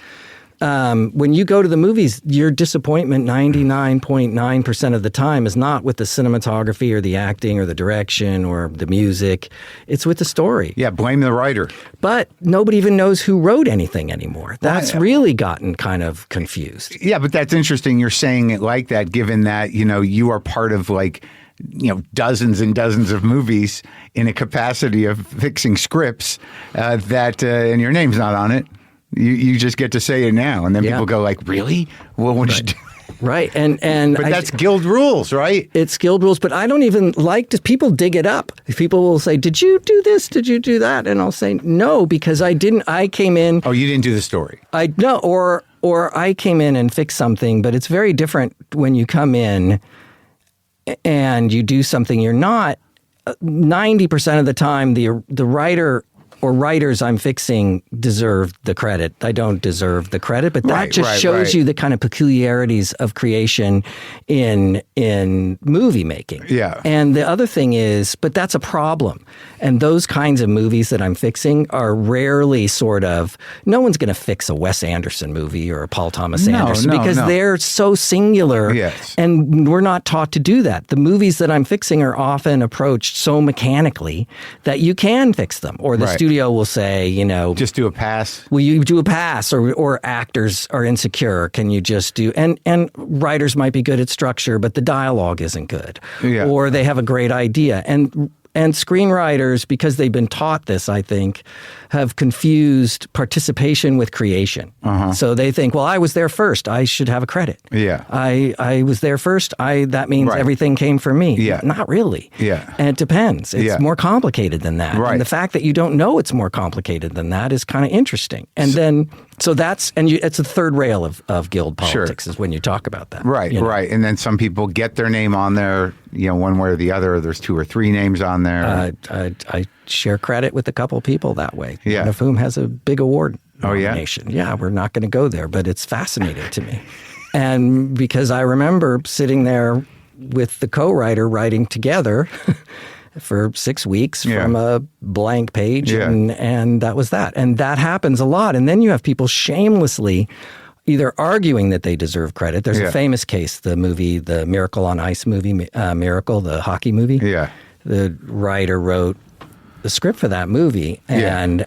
when you go to the movies, your disappointment 99.9% of the time is not with the cinematography or the acting or the direction or the music. It's with the story. Yeah, blame the writer. But nobody even knows who wrote anything anymore. That's really gotten kind of confused. Yeah, but that's interesting. You're saying it like that, given that, you are part of dozens and dozens of movies in a capacity of fixing scripts and your name's not on it. You just get to say it now, and then people go like, "Really? What would you do?" Right. But that's guild rules, right? It's guild rules, but I don't even like to, people dig it up. People will say, did you do this? Did you do that? And I'll say, no, because I didn't. I came in. Oh, you didn't do the story. No, or I came in and fixed something, but it's very different when you come in and you do something you're not. 90% of the time, the writer or writers I'm fixing deserve the credit. I don't deserve the credit, but that just shows you the kind of peculiarities of creation in movie making. Yeah. And the other thing is, but that's a problem. And those kinds of movies that I'm fixing are rarely sort of, no one's going to fix a Wes Anderson movie or a Paul Thomas Anderson because they're so singular. Yes. And we're not taught to do that. The movies that I'm fixing are often approached so mechanically that you can fix them, or the studio will say, just do a pass. Will you do a pass? Or actors are insecure. Can you just do? And writers might be good at structure, but the dialogue isn't good. Yeah. Or they have a great idea. And screenwriters, because they've been taught this, I think, have confused participation with creation. So they think, well, I was there first. I should have a credit. Yeah. I was there first. That means everything came from me. Yeah. Not really. Yeah. And it depends. It's more complicated than that. Right. And the fact that you don't know it's more complicated than that is kind of interesting. And so that's, it's a third rail of guild politics is when you talk about that. Right, right. And then some people get their name on there, one way or the other. There's 2 or 3 names on there. I share credit with a couple people that way. Yeah. One of whom has a big award nomination. Oh, yeah? Yeah, we're not going to go there, but it's fascinating to me. And because I remember sitting there with the co-writer writing together for 6 weeks from a blank page, and that was that. And that happens a lot. And then you have people shamelessly either arguing that they deserve credit. There's a famous case, the Miracle on Ice movie, Miracle, the hockey movie. Yeah. The writer wrote the script for that movie and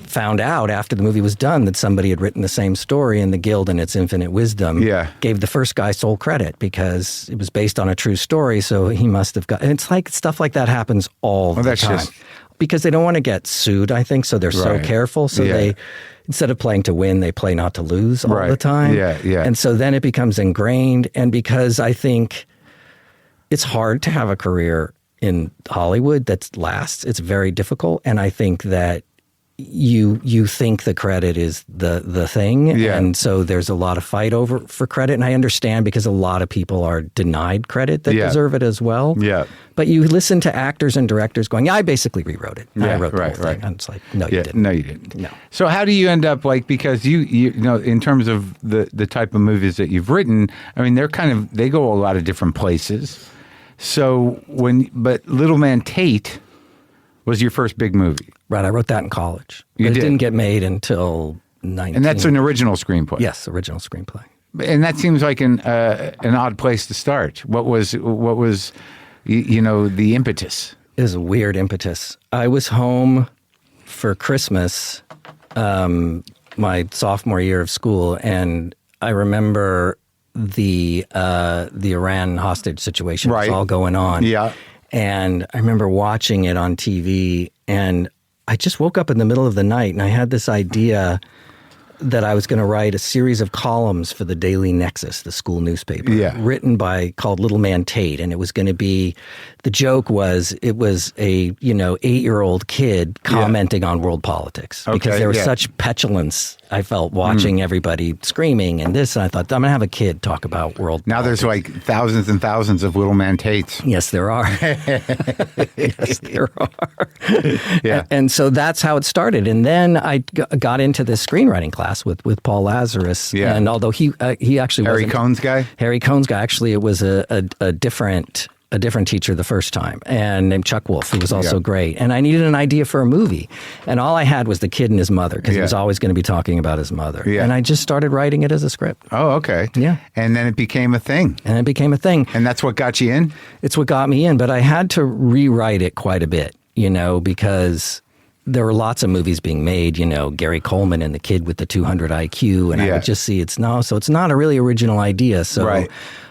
found out after the movie was done that somebody had written the same story, and the Guild in its infinite wisdom gave the first guy sole credit because it was based on a true story, so he must have got... And it's like stuff like that happens all the time. Because they don't want to get sued, I think, so they're so careful. So they, instead of playing to win, they play not to lose all the time. And so then it becomes ingrained, and because I think it's hard to have a career in Hollywood that lasts. It's very difficult, and I think that you think the credit is the thing, and so there's a lot of fight for credit. And I understand because a lot of people are denied credit that deserve it as well. Yeah, but you listen to actors and directors going, "I basically rewrote it. I wrote the whole thing." And it's like, no, you didn't. No, you didn't. No. So how do you end up because you know, in terms of the type of movies that you've written? I mean, they go a lot of different places. So but Little Man Tate was your first big movie. Right, I wrote that in college. It didn't get made until 19. And that's an original screenplay. Yes, original screenplay. And that seems like an odd place to start. What was the impetus? It was a weird impetus. I was home for Christmas, my sophomore year of school, and I remember the Iran hostage situation was all going on. Yeah. And I remember watching it on TV, and I just woke up in the middle of the night, and I had this idea that I was going to write a series of columns for the Daily Nexus, the school newspaper, called Little Man Tate. And it was going to be, the joke was, it was a, 8-year-old kid commenting on world politics. Because there was such petulance, I felt, watching everybody screaming and this. And I thought, I'm going to have a kid talk about world politics. Now there's like thousands and thousands of Little Man Tates. Yes, there are. Yes, there are. And so that's how it started. And then I got into this screenwriting class with Paul Lazarus, and although he actually Harry Cohn's guy, actually it was a different teacher the first time, and named Chuck Wolf, who was also great. And I needed an idea for a movie, and all I had was the kid and his mother, because he was always going to be talking about his mother. And I just started writing it as a script. Oh, okay. Yeah. And then it became a thing. And that's what got you in? It's what got me in, but I had to rewrite it quite a bit, because there were lots of movies being made, Gary Coleman and the kid with the 200 IQ, and I would just see it's not a really original idea. So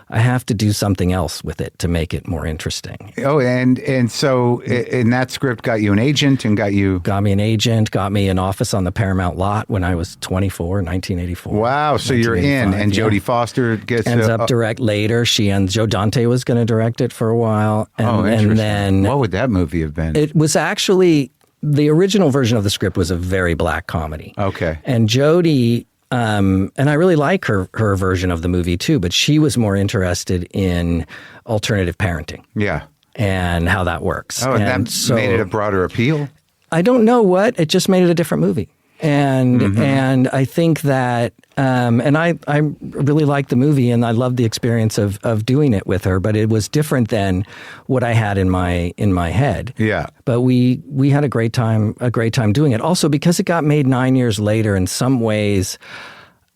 I have to do something else with it to make it more interesting. Oh, and so in that script got you an agent and got me an agent, got me an office on the Paramount lot when I was 24, 1984. Wow, so you're in, and Jodie Foster ends up direct later. Joe Dante was going to direct it for a while. And then what would that movie have been? It was actually, the original version of the script was a very black comedy. Okay. And Jodie... and I really like her version of the movie too, but she was more interested in alternative parenting. Yeah. And how that works. Oh, and that made it a broader appeal? I don't know what. It just made it a different movie. And I think that, and I really liked the movie, and I loved the experience of doing it with her, but it was different than what I had in my head. Yeah. But we had a great time doing it. Also, because it got made 9 years later, in some ways,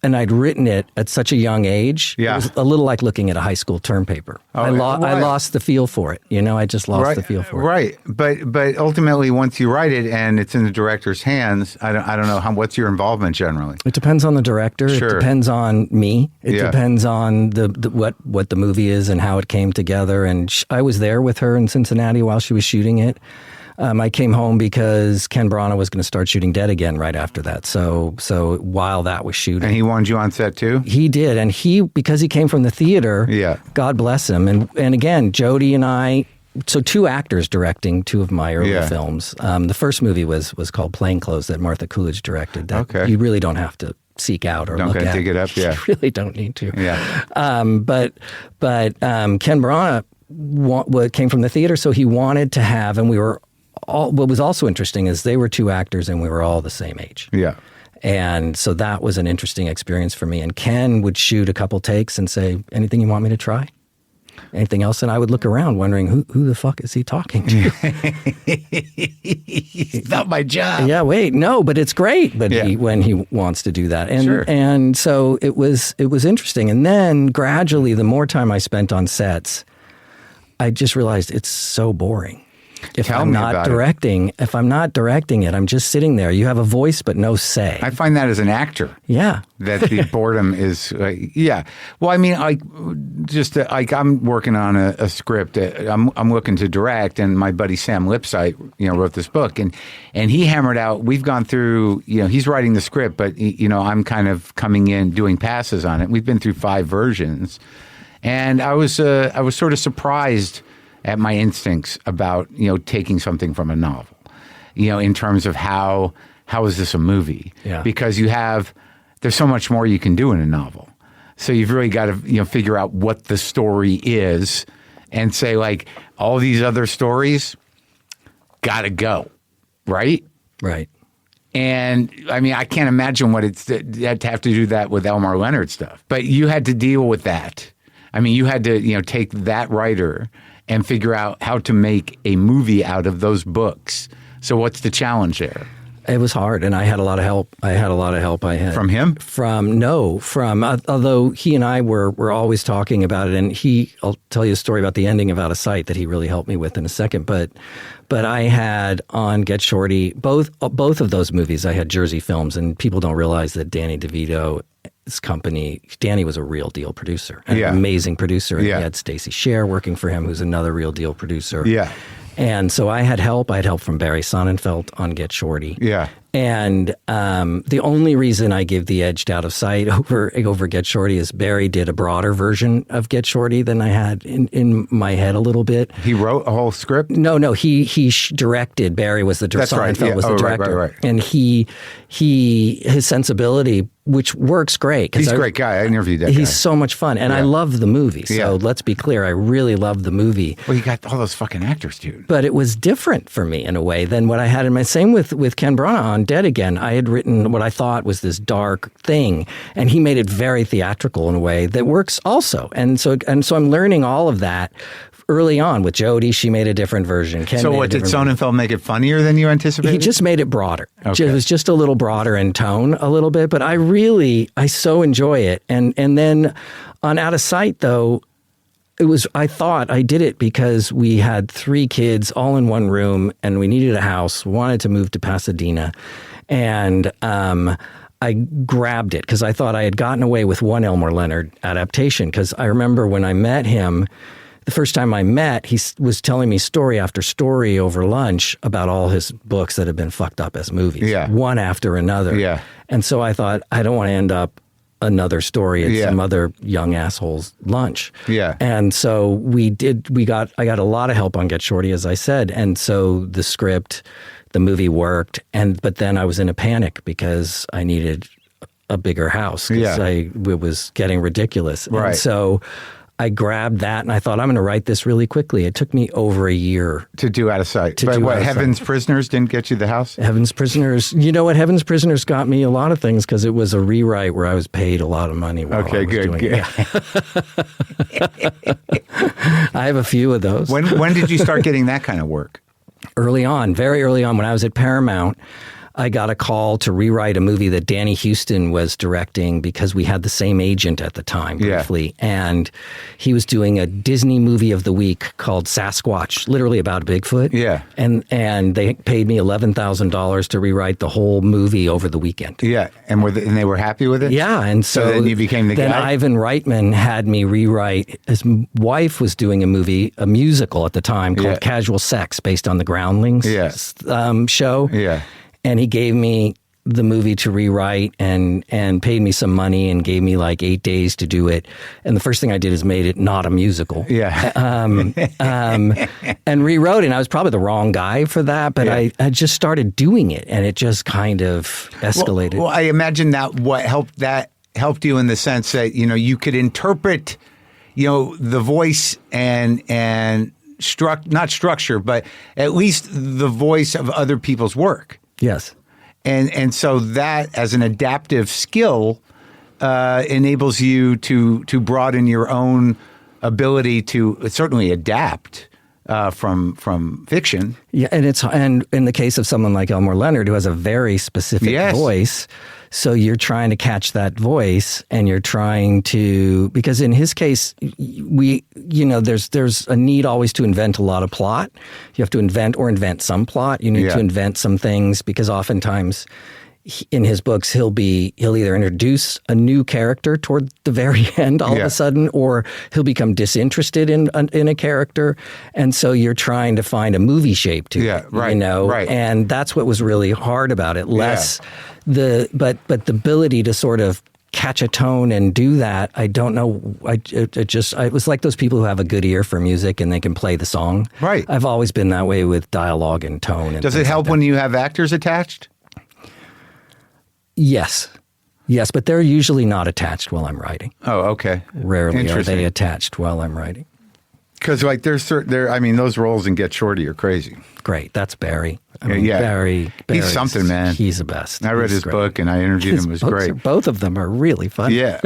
and I'd written it at such a young age. Yeah. It was a little like looking at a high school term paper. Oh, I lost the feel for it. I just lost the feel for it. Right. But ultimately, once you write it and it's in the director's hands, I don't know what's your involvement generally? It depends on the director. Sure. It depends on me. It depends on what the movie is and how it came together. And I was there with her in Cincinnati while she was shooting it. I came home because Ken Branagh was going to start shooting Dead Again right after that. So while that was shooting. And he wanted you on set too? He did. And because he came from the theater, God bless him. And again, Jodie and I, so 2 actors directing 2 of my early films. The first movie was called Plainclothes that Martha Coolidge directed. That you really don't have to seek out or look at. Dig it up, yeah. You really don't need to. Yeah. But Ken Branagh came from the theater, so he wanted to have, and we were what was also interesting is they were 2 actors and we were all the same age. Yeah. And so that was an interesting experience for me. And Ken would shoot a couple takes and say, anything you want me to try? Anything else? And I would look around wondering, who the fuck is he talking to? It's not my job. Yeah, wait, no, but it's great. But when he wants to do that. And so it was interesting. And then gradually, the more time I spent on sets, I just realized it's so boring. If I'm not directing it, I'm just sitting there. You have a voice, but no say. I find that as an actor. Yeah. That the boredom is, Well, I mean, I'm working on a script. I'm looking to direct, and my buddy Sam Lipsyte, wrote this book, and he hammered out. We've gone through, he's writing the script, but I'm kind of coming in doing passes on it. We've been through 5 versions, and I was sort of surprised at my instincts about, taking something from a novel, in terms of how is this a movie? Yeah. Because there's so much more you can do in a novel. So you've really got to, figure out what the story is and say, like, all these other stories got to go, right? Right. And I mean, I can't imagine what it's to have to do that with Elmore Leonard stuff. But you had to deal with that. I mean, you had to, take that writer and figure out how to make a movie out of those books. So what's the challenge there? It was hard, and I had a lot of help. From him? Although he and I were always talking about it, and I'll tell you a story about the ending of Out of Sight that he really helped me with in a second. But I had on Get Shorty, both of those movies, I had Jersey Films, and people don't realize that Danny DeVito's company, Danny was a real deal producer, an amazing producer. And he had Stacey Scher working for him, who's another real deal producer. Yeah. And so I had help. I had help from Barry Sonnenfeld on Get Shorty. Yeah. And the only reason I give the edge to Out of Sight over Get Shorty is Barry did a broader version of Get Shorty than I had in my head a little bit. He wrote a whole script? No, he directed. Barry was the director. Sonnenfeld was the director. Right. And his sensibility, which works great. He's a great guy. I interviewed that guy. He's so much fun. And I love the movie. So let's be clear. I really love the movie. Well, you got all those fucking actors, dude. But it was different for me in a way than what I had in my... Same with Ken Branagh on Dead Again. I had written what I thought was this dark thing, and he made it very theatrical in a way that works also. And so I'm learning all of that early on. With Jodie, she made a different version. Ken so what, did Sonnenfeld make it funnier than you anticipated? He just made it broader. Okay. It was just a little broader in tone a little bit, but I so enjoy it. And then on Out of Sight, though, I thought I did it because we had 3 kids all in one room and we needed a house, wanted to move to Pasadena. And I grabbed it because I thought I had gotten away with one Elmore Leonard adaptation. Because I remember when I met him, the first time I met, he was telling me story after story over lunch about all his books that had been fucked up as movies, one after another. Yeah. And so I thought, I don't want to end up another story at some other young asshole's lunch. Yeah. And so I got a lot of help on Get Shorty, as I said. And so the script, the movie worked. But then I was in a panic because I needed a bigger house because it was getting ridiculous. Right. And so I grabbed that and I thought, I'm going to write this really quickly. It took me over a year. To do Out of Sight. But what, Heaven's Prisoners didn't get you the house? Heaven's Prisoners. You know what? Heaven's Prisoners got me a lot of things because it was a rewrite where I was paid a lot of money while I was doing it. I have a few of those. When did you start getting that kind of work? Early on, very early on. When I was at Paramount, I got a call to rewrite a movie that Danny Huston was directing because we had the same agent at the time, briefly. Yeah. And he was doing a Disney movie of the week called Sasquatch, literally about Bigfoot. Yeah. And they paid me $11,000 to rewrite the whole movie over the weekend. Yeah. And they were happy with it? Yeah. And so then you became the guy? Then Ivan Reitman had me rewrite. His wife was doing a musical at the time called Casual Sex, based on the Groundlings show. Yeah. And he gave me the movie to rewrite and paid me some money and gave me like 8 days to do it. And the first thing I did is made it not a musical. Yeah. And rewrote it. And I was probably the wrong guy for that, but I just started doing it and it just kind of escalated. Well, I imagine that helped you in the sense that, you could interpret, the voice and not structure, but at least the voice of other people's work. Yes. And so that as an adaptive skill enables you to broaden your own ability to certainly adapt from fiction. Yeah, and in the case of someone like Elmore Leonard, who has a very specific voice, so you're trying to catch that voice, and you're trying to, because in his case, there's a need always to invent a lot of plot. You have to invent some plot. You need to invent some things because oftentimes in his books, he'll either introduce a new character toward the very end all of a sudden, or he'll become disinterested in a character. And so you're trying to find a movie shape to it, right. And that's what was really hard about it. But the ability to sort of catch a tone and do that, I don't know. It was like those people who have a good ear for music and they can play the song. Right. I've always been that way with dialogue and tone. And does it help when you have actors attached? Yes, but they're usually not attached while I'm writing. Oh, okay. Rarely are they attached while I'm writing. Because those roles in Get Shorty are crazy. Great, that's Barry. Barry. He's something, man. He's the best. I read his book and I interviewed him. It was great. Both of them are really funny. Yeah,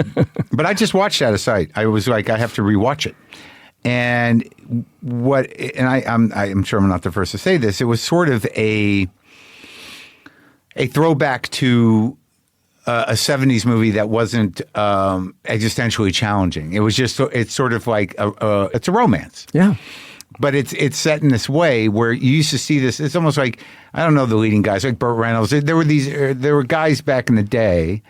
but I just watched Out of Sight. I was like, I have to rewatch it. And I'm sure I'm not the first to say this. It was sort of a throwback to a 70s movie that wasn't existentially challenging. It was just, it's sort of like, it's a romance. Yeah. But it's set in this way where you used to see this, it's almost like, I don't know the leading guys, like Burt Reynolds. There were guys back in the day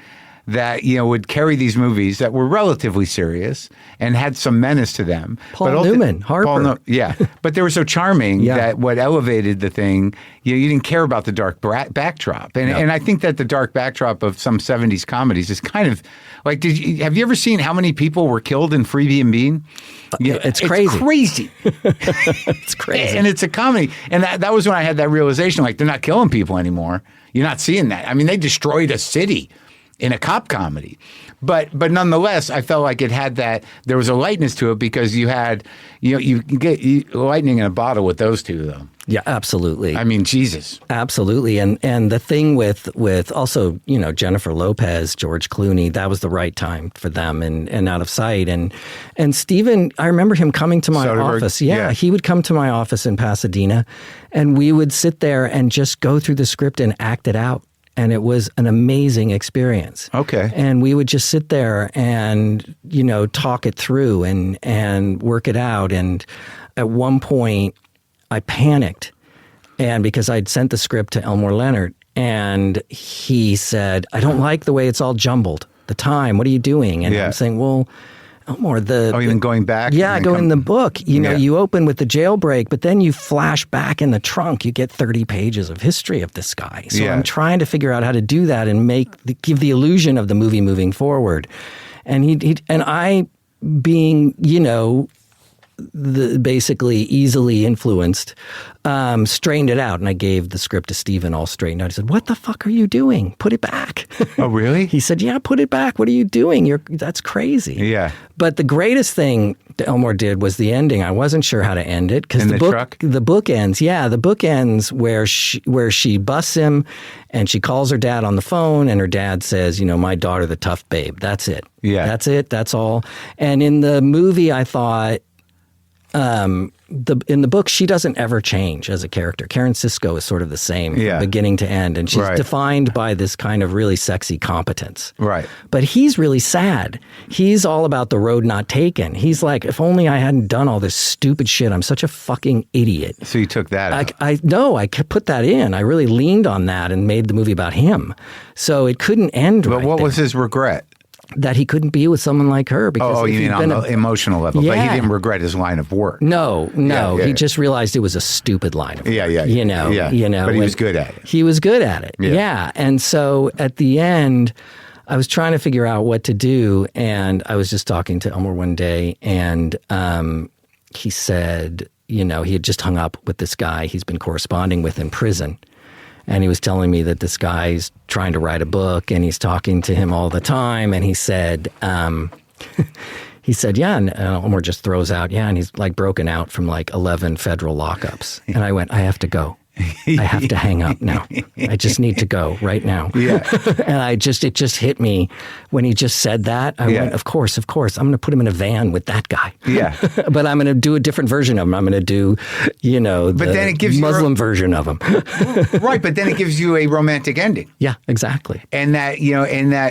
that, would carry these movies that were relatively serious and had some menace to them. Paul Newman, Harper. But they were so charming that what elevated the thing, you didn't care about the dark backdrop. And I think that the dark backdrop of some 70s comedies is kind of like, have you ever seen how many people were killed in Freebie and Bean? It's crazy. It's crazy. And it's a comedy. And that was when I had that realization, like, they're not killing people anymore. You're not seeing that. I mean, they destroyed a city in a cop comedy. But nonetheless, I felt like it had that, there was a lightness to it because you had, you can get lightning in a bottle with those two, though. Yeah, absolutely. I mean, Jesus. Absolutely. And the thing with also, Jennifer Lopez, George Clooney, that was the right time for them and Out of Sight. And Steven, I remember him coming to my office. Yeah, he would come to my office in Pasadena and we would sit there and just go through the script and act it out. And it was an amazing experience. Okay. And we would just sit there and, talk it through and work it out. And at one point, I panicked. And because I'd sent the script to Elmore Leonard, And he said, I don't like the way it's all jumbled. The time, what are you doing? And I'm saying, well, Elmore, even going back? Yeah, in the book, you know, you open with the jailbreak, but then you flash back in the trunk. You get 30 pages of history of this guy. So I'm trying to figure out how to do that and give the illusion of the movie moving forward. And I, being, you know, basically easily influenced, strained it out. And I gave the script to Steven all straightened out. He said, what the fuck are you doing? Put it back. Oh, really? He said, yeah, put it back. What are you doing? That's crazy. Yeah. But the greatest thing Elmore did was the ending. I wasn't sure how to end it because the book ends. Yeah, the book ends where she busts him and she calls her dad on the phone and her dad says, you know, my daughter, the tough babe. That's it. Yeah. That's it. That's all. And in the movie, I thought, in the book, she doesn't ever change as a character. Karen Sisko is sort of the same from beginning to end, and she's defined by this kind of really sexy competence. Right. But he's really sad. He's all about the road not taken. He's like, if only I hadn't done all this stupid shit. I'm such a fucking idiot. So you took that out. I put that in. I really leaned on that and made the movie about him. So it couldn't end right. But what was his regret? That he couldn't be with someone like her. Because you mean on the emotional level, but he didn't regret his line of work. No. He just realized it was a stupid line of work. You know. But he was good at it. He was good at it. Yeah. And so at the end, I was trying to figure out what to do, and I was just talking to Elmore one day, and he said, you know, he had just hung up with this guy he's been corresponding with in prison. And he was telling me that this guy's trying to write a book and he's talking to him all the time. And he said, and Elmore just throws out, and he's like broken out from like 11 federal lockups. And I went, I have to go. I have to hang up now. I just need to go right now. Yeah. And it just hit me when he just said that. I went, of course. I'm going to put him in a van with that guy. Yeah. But I'm going to do a different version of him. I'm going to do, you know, the then it gives Muslim version of him. Right. But then it gives you a romantic ending. Yeah, exactly. And that, you know,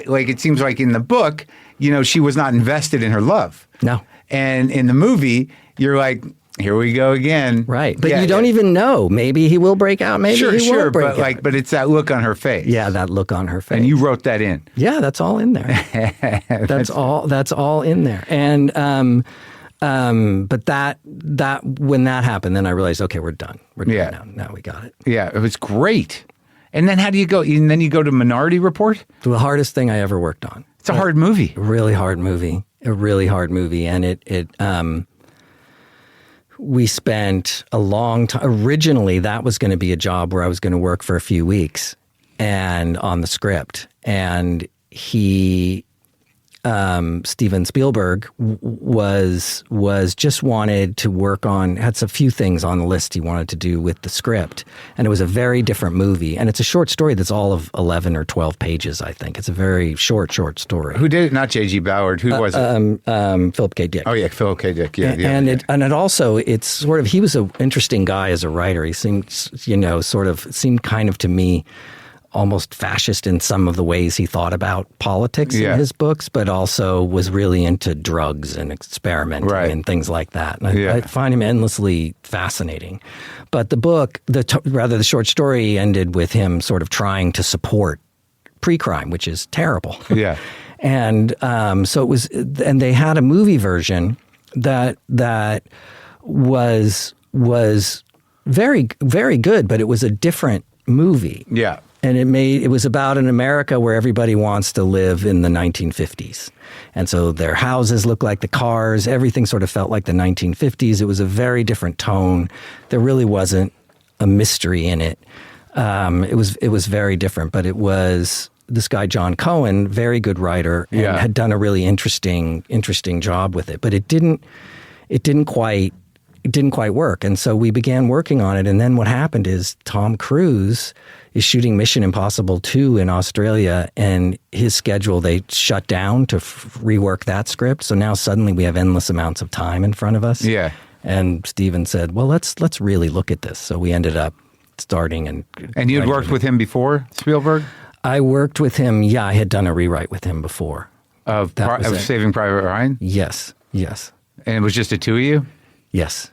like, it seems like in the book, you know, she was not invested in her love. No. And in the movie, you're like, here we go again. Right. But you don't even know. Maybe he will break out. Maybe he won't break out. But it's that look on her face. Yeah, that look on her face. And you wrote that in. Yeah, that's all in there. That's all in there. And but that when that happened, then I realized, okay, we're done. We're done now. Now we got it. Yeah, it was great. And then how do you go? And then you go to Minority Report? The hardest thing I ever worked on. It's a hard movie. A really hard movie. And we spent a long time. Originally, that was going to be a job where I was going to work for a few weeks and on the script. And Steven Spielberg was just wanted to work on, had a few things on the list he wanted to do with the script. And it was a very different movie. And it's a short story that's all of 11 or 12 pages, I think. It's a very short story. Who did it? Not J.G. Ballard. Who was it? Philip K. Dick. Oh, yeah, Philip K. Dick. Yeah. And it also, it's sort of, he was an interesting guy as a writer. He seemed, you know, seemed kind of to me almost fascist in some of the ways he thought about politics in his books, but also was really into drugs and experimenting and things like that. And I find him endlessly fascinating. But the book, the short story ended with him sort of trying to support pre-crime, which is terrible. Yeah. And so it was, and they had a movie version that was very, very good, but it was a different movie. Yeah. And it was about an America where everybody wants to live in the 1950s. And so their houses look like the cars. Everything sort of felt like the 1950s. It was a very different tone. There really wasn't a mystery in it. It was very different, but it was this guy, John Cohen, very good writer, and had done a really interesting job with it. But it didn't quite work. And so we began working on it. And then what happened is Tom Cruise is shooting Mission Impossible 2 in Australia, and his schedule, they shut down to rework that script. So now suddenly we have endless amounts of time in front of us. Yeah. And Steven said, well, let's really look at this. So we ended up starting. And you had worked with him before, Spielberg? I worked with him. Yeah, I had done a rewrite with him before. Of Saving Private Ryan? Yes. And it was just the two of you? Yes.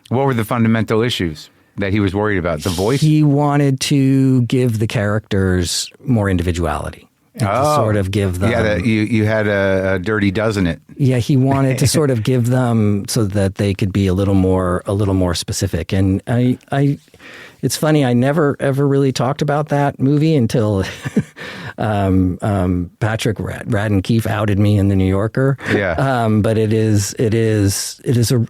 What were the fundamental issues? that he was worried about? The voice? He wanted to give the characters more individuality. And to sort of give them... Yeah, you had a Dirty Dozen It. Yeah, he wanted to sort of give them so that they could be a little more specific. And it's funny, I never ever really talked about that movie until Patrick Radden Keefe outed me in the New Yorker. Yeah. But it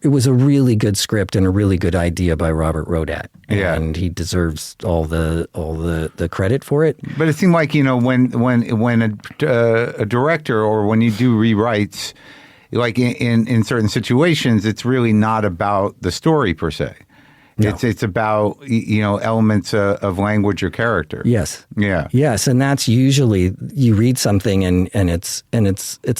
was a really good script and a really good idea by Robert Rodat. Yeah. And he deserves all the credit for it. But it seemed like, when a director, or when you do rewrites, like in certain situations, it's really not about the story per se. No. It's about, elements of language or character. Yes. Yeah. Yes, and that's usually, you read something and it's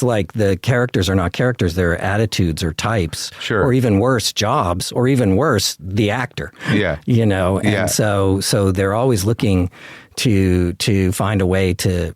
like the characters are not characters, they're attitudes or types. Sure. Or even worse, jobs, or even worse, the actor. Yeah. And so they're always looking to find a way to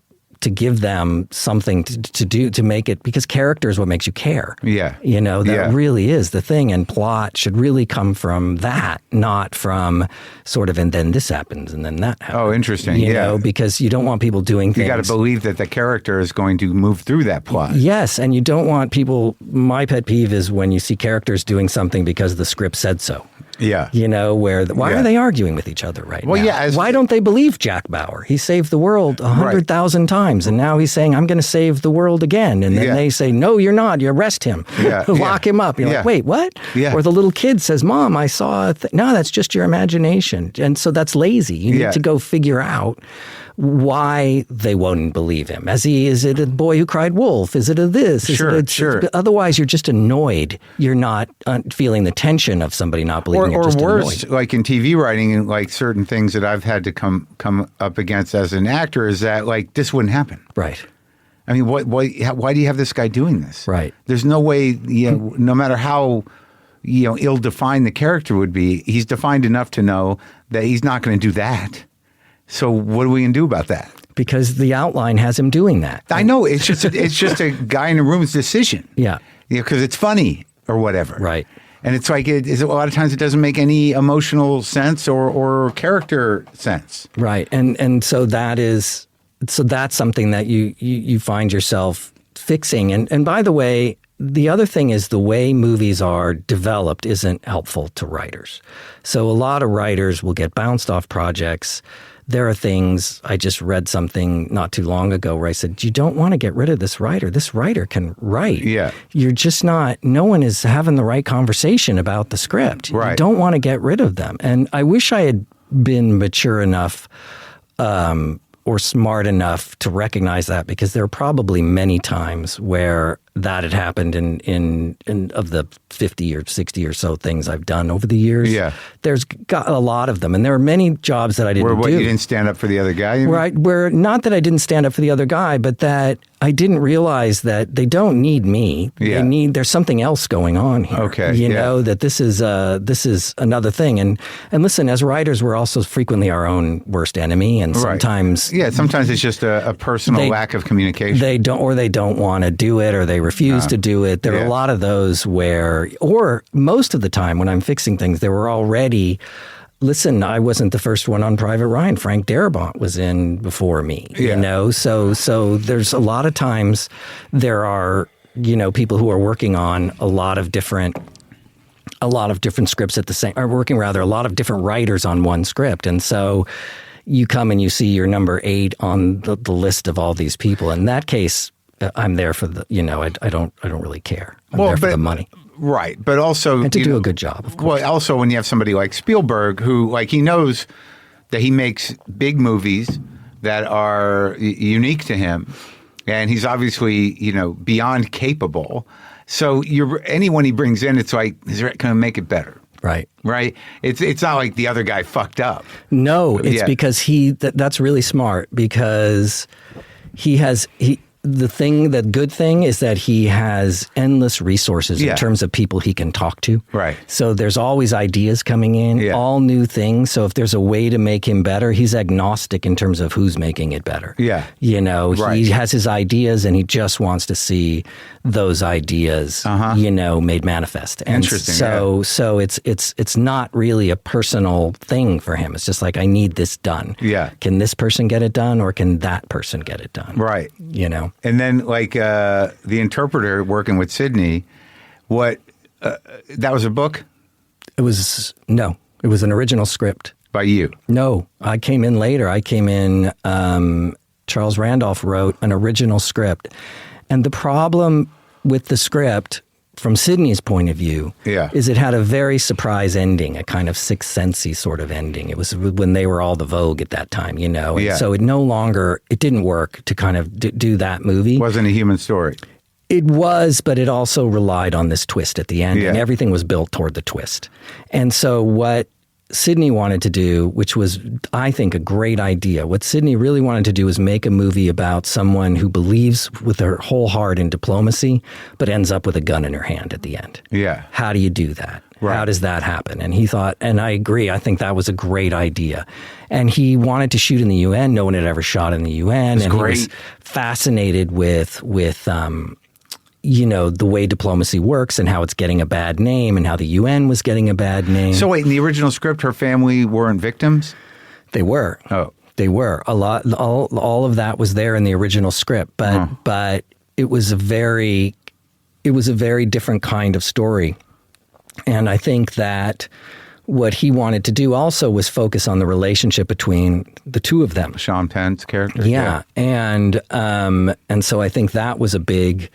give them something to do, to make it, because character is what makes you care. Yeah. That really is the thing. And plot should really come from that, not from sort of, and then this happens and then that happens. Oh, interesting. You know, because you don't want people doing things. You got to believe that the character is going to move through that plot. Yes. And you don't want people, my pet peeve is when you see characters doing something because the script said so. Yeah. Why are they arguing with each other right now? Yeah. Why don't they believe Jack Bauer? He saved the world 100,000 times, and now he's saying, I'm going to save the world again. And then they say, no, you're not. You arrest him. Lock him up. You're like, wait, what? Yeah. Or the little kid says, Mom, I saw no, that's just your imagination. And so that's lazy. You need to go figure out why they won't believe him. Is it a boy who cried wolf? Is it a this? Sure. Otherwise, you're just annoyed. You're not feeling the tension of somebody not believing. Or just worse, annoyed. like in TV writing, and like certain things that I've had to come up against as an actor is that like this wouldn't happen. Right. I mean, why do you have this guy doing this? Right. There's no way. No matter how ill-defined the character would be, he's defined enough to know that he's not going to do that. So what are we going to do about that? Because the outline has him doing that. I know. It's just a guy in a room's decision. Yeah. Because it's funny or whatever. Right. And it's like, a lot of times it doesn't make any emotional sense or character sense. Right. And so that's something that you find yourself fixing. And by the way, the other thing is the way movies are developed isn't helpful to writers. So a lot of writers will get bounced off projects. There are things, I just read something not too long ago where I said, you don't want to get rid of this writer. This writer can write. Yeah. You're just not, no one is having the right conversation about the script. Right. You don't want to get rid of them. And I wish I had been mature enough or smart enough to recognize that, because there are probably many times where that had happened in of the 50 or 60 or so things I've done over the years. Yeah. There's got a lot of them. And there are many jobs that I didn't do. You didn't stand up for the other guy? Where not that I didn't stand up for the other guy, but that I didn't realize that they don't need me. Yeah. There's something else going on here. Okay. You know, that this is another thing. And listen, as writers, we're also frequently our own worst enemy. And sometimes... Yeah, sometimes it's just a personal lack of communication. They don't want to do it, or they refuse to do it. There are a lot of those where, or most of the time when I'm fixing things, there were already... Listen, I wasn't the first one on Private Ryan. Frank Darabont was in before me, you know? So there's a lot of times there are, people who are working on a lot of different scripts at the same, or working rather, a lot of different writers on one script. And so you come and you see your number 8 on the list of all these people. In that case, I'm there for the, I don't really care. I'm there for the money. Right, but also... And to do a good job, of course. Well, also when you have somebody like Spielberg who, like, he knows that he makes big movies that are unique to him, and he's obviously, beyond capable. So anyone he brings in, it's like, is it going to make it better? Right. Right? It's not like the other guy fucked up. No, it's because that's really smart, because the good thing is that he has endless resources in terms of people he can talk to. Right. So there's always ideas coming in, all new things. So if there's a way to make him better, he's agnostic in terms of who's making it better. Yeah. You know, he has his ideas and he just wants to see those ideas, you know, made manifest. And interesting. So it's not really a personal thing for him. It's just like, I need this done. Yeah. Can this person get it done, or can that person get it done? Right. You know. And then, like, the interpreter working with Sydney, that was a book? It was an original script. By you? No, I came in later. Charles Randolph wrote an original script. And the problem with the script, from Sydney's point of view, is it had a very surprise ending, a kind of Sixth Sense-y sort of ending. It was when they were all the vogue at that time, you know. And so it didn't work to kind of do that movie. Wasn't a human story. It was, but it also relied on this twist at the end, and everything was built toward the twist. And so what Sydney wanted to do, which was, I think, a great idea. What Sydney really wanted to do was make a movie about someone who believes with her whole heart in diplomacy, but ends up with a gun in her hand at the end. Yeah. How do you do that? Right. How does that happen? And he thought, and I agree, I think that was a great idea. And he wanted to shoot in the UN. No one had ever shot in the UN. That's great. He was fascinated with you know, the way diplomacy works and how it's getting a bad name and how the UN was getting a bad name. So wait, in the original script, her family weren't victims? They were. Oh. They were. All of that was there in the original script, but it was a very different kind of story. And I think that what he wanted to do also was focus on the relationship between the two of them. Sean Penn's character? Yeah. And so I think that was a big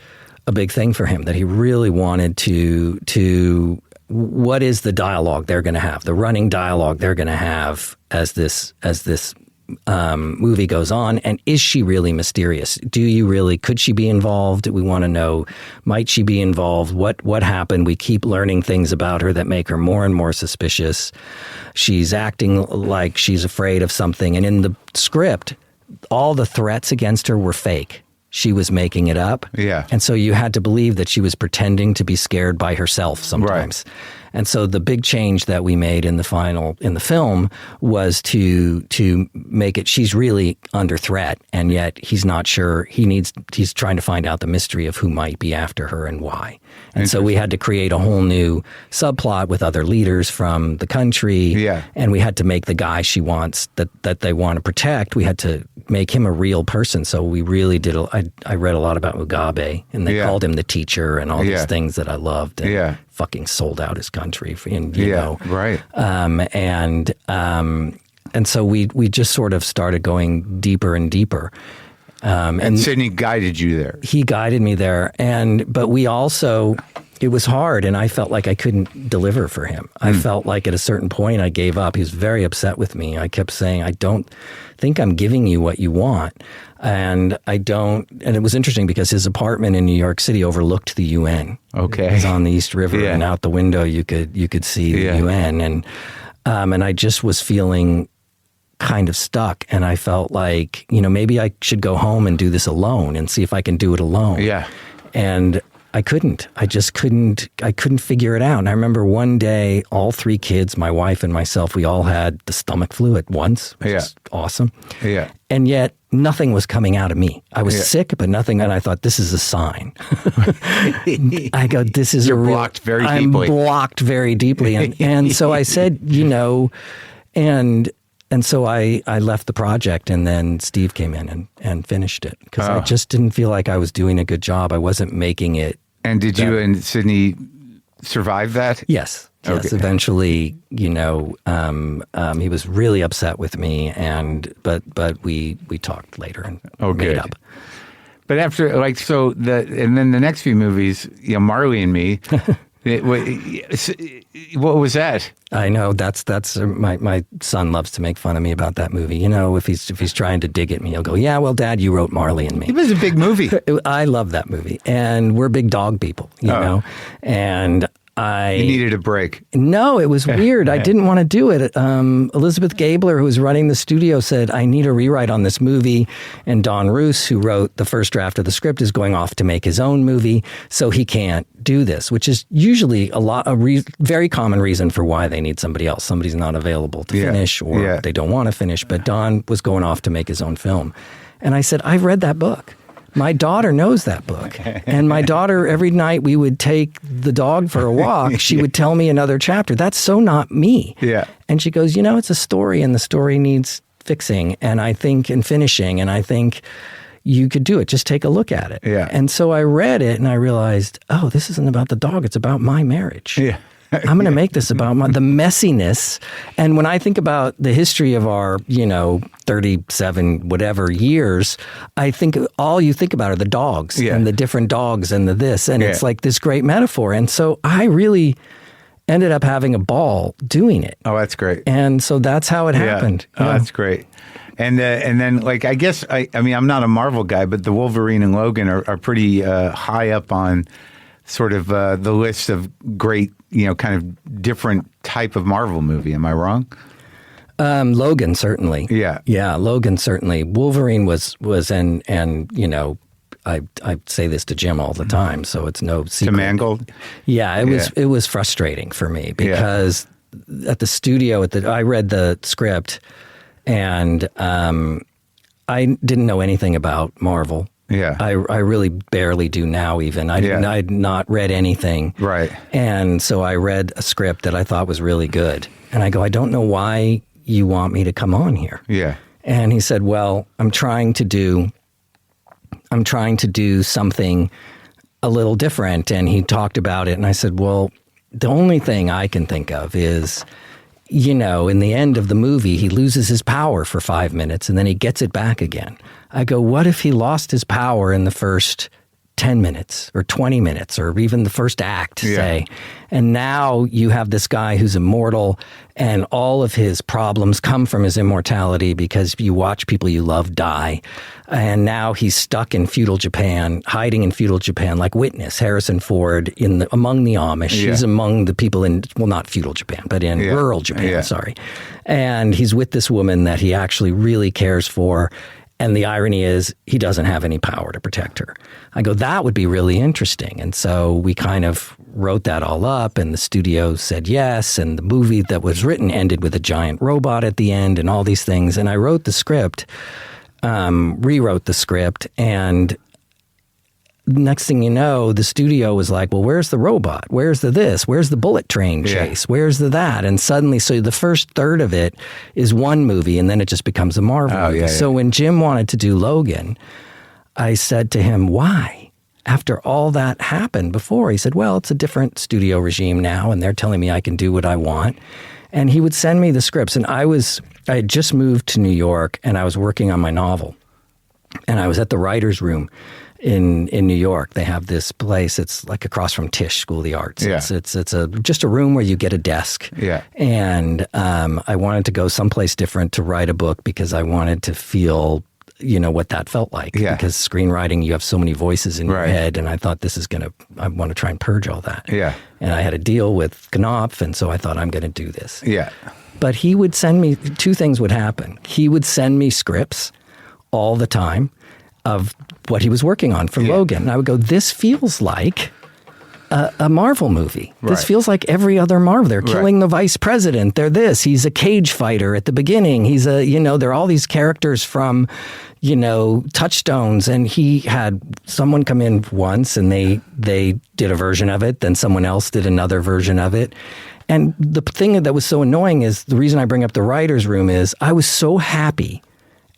thing for him, that he really wanted to what is the dialogue they're going to have, the running dialogue they're going to have as this movie goes on, and is she really mysterious? Could she be involved? We want to know, might she be involved? What happened? We keep learning things about her that make her more and more suspicious. She's acting like she's afraid of something, and in the script, all the threats against her were fake. She was making it up. Yeah. And so you had to believe that she was pretending to be scared by herself sometimes. Right. And so the big change that we made in the film was to make it, she's really under threat, and yet he's not sure. He's trying to find out the mystery of who might be after her and why. And so we had to create a whole new subplot with other leaders from the country. Yeah. And we had to make the guy she wants, that they want to protect, we had to make him a real person. So we really did. I read a lot about Mugabe, and they called him the teacher and all these things that I loved. And fucking sold out his country. And, you know, right. And so we just sort of started going deeper and deeper. And Sydney guided you there. He guided me there. But we also, it was hard, and I felt like I couldn't deliver for him. I felt like at a certain point I gave up. He was very upset with me. I kept saying, I don't think I'm giving you what you want. And it was interesting because his apartment in New York City overlooked the UN. Okay. It was on the East River, and out the window you could see the UN. And I just was feeling kind of stuck, and I felt like, you know, maybe I should go home and do this alone and see if I can do it alone. Yeah. And I couldn't. I couldn't figure it out. And I remember one day, all three kids, my wife and myself, we all had the stomach flu at once, which is awesome. Yeah. And yet nothing was coming out of me. I was sick, but nothing. And I thought, this is a sign. I go, this is You're blocked very deeply. I'm blocked very deeply. And so I said, you know, and so I left the project, and then Steve came in and finished it, because I just didn't feel like I was doing a good job. I wasn't making it. And did you and Sydney survive that? Yes. Okay. Yes. Eventually, you know, he was really upset with me, but we talked later and made up. But after, like, and then the next few movies, you know, Marley and Me. What was that? I know that's my son loves to make fun of me about that movie. You know, if he's trying to dig at me, he'll go, "Yeah, well, Dad, you wrote Marley and Me." It was a big movie. I love that movie, and we're big dog people, you know. And You needed a break. No, it was weird. I didn't want to do it. Elizabeth Gabler, who was running the studio, said, I need a rewrite on this movie. And Don Roos, who wrote the first draft of the script, is going off to make his own movie, so he can't do this, which is usually a very common reason for why they need somebody else. Somebody's not available to finish, or they don't want to finish. But Don was going off to make his own film. And I said, I've read that book. My daughter knows that book. And my daughter, every night we would take the dog for a walk, she would tell me another chapter. That's so not me. Yeah. And she goes, it's a story, and the story needs fixing and finishing. And I think you could do it. Just take a look at it. Yeah. And so I read it and I realized, oh, this isn't about the dog. It's about my marriage. Yeah. I'm going to make this about the messiness. And when I think about the history of our, 37 whatever years, I think all you think about are the dogs and the different dogs and the this. And it's like this great metaphor. And so I really ended up having a ball doing it. Oh, that's great. And so that's how it happened. Oh, that's great. And then, like, I guess, I mean, I'm not a Marvel guy, but the Wolverine and Logan are pretty high up on sort of the list of great, kind of different type of Marvel movie. Am I wrong? Logan, certainly. Yeah. Yeah, Logan, certainly. Wolverine was and I say this to Jim all the time, so it's no secret. To Mangold? Yeah, it was frustrating for me because at the studio, I read the script and I didn't know anything about Marvel. Yeah. I really barely do now even. I'd not read anything. Right. And so I read a script that I thought was really good. And I go, I don't know why you want me to come on here. Yeah. And he said, well, I'm trying to do something a little different. And he talked about it. And I said, well, the only thing I can think of is, in the end of the movie, he loses his power for 5 minutes and then he gets it back again. I go, what if he lost his power in the first 10 minutes or 20 minutes or even the first act, say, and now you have this guy who's immortal and all of his problems come from his immortality because you watch people you love die. And now he's stuck in feudal Japan, hiding in feudal Japan, like Witness, Harrison Ford, among the Amish. He's among the people in, well, not feudal Japan, but in rural Japan, sorry. And he's with this woman that he actually really cares for. And the irony is he doesn't have any power to protect her. I go, that would be really interesting. And so we kind of wrote that all up and the studio said yes. And the movie that was written ended with a giant robot at the end and all these things. And I wrote the script, rewrote the script. And next thing you know, the studio was like, well, where's the robot? Where's the this? Where's the bullet train chase? Where's the that? And suddenly, so the first third of it is one movie and then it just becomes a Marvel movie. Yeah. So when Jim wanted to do Logan, I said to him, why? After all that happened before, he said, well, it's a different studio regime now and they're telling me I can do what I want. And he would send me the scripts. And I had just moved to New York and I was working on my novel. And I was at the writer's room in New York. They have this place. It's like across from Tisch School of the Arts. Yeah. It's just a room where you get a desk. Yeah. And I wanted to go someplace different to write a book because I wanted to feel, what that felt like. Yeah. Because screenwriting, you have so many voices in your head, and I thought I want to try and purge all that. Yeah. And I had a deal with Knopf, and so I thought I'm going to do this. Yeah. But he would send me, two things would happen. He would send me scripts all the time of what he was working on for Logan. And I would go, this feels like a Marvel movie. This feels like every other Marvel. They're killing the vice president. They're this. He's a cage fighter at the beginning. He's there are all these characters from, Touchstones. And he had someone come in once and they did a version of it. Then someone else did another version of it. And the thing that was so annoying is the reason I bring up the writer's room is I was so happy.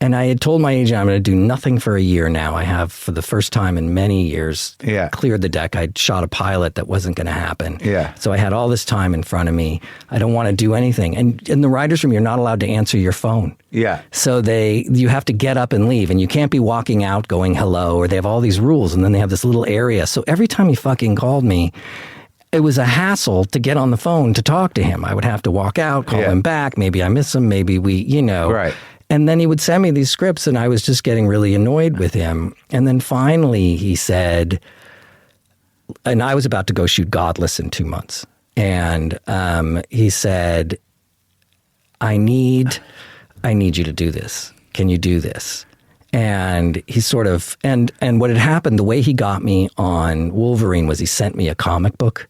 And I had told my agent, I'm going to do nothing for a year now. I have, for the first time in many years, cleared the deck. I'd shot a pilot that wasn't going to happen. Yeah. So I had all this time in front of me. I don't want to do anything. And in the writer's room, you're not allowed to answer your phone. Yeah. So you have to get up and leave. And you can't be walking out going hello, or they have all these rules. And then they have this little area. So every time he fucking called me, it was a hassle to get on the phone to talk to him. I would have to walk out, call him back. Maybe I miss him. Maybe we, Right. And then he would send me these scripts and I was just getting really annoyed with him. And then finally he said, and I was about to go shoot Godless in 2 months. And he said, I need you to do this. Can you do this? And he sort of, and what had happened, the way he got me on Wolverine was he sent me a comic book.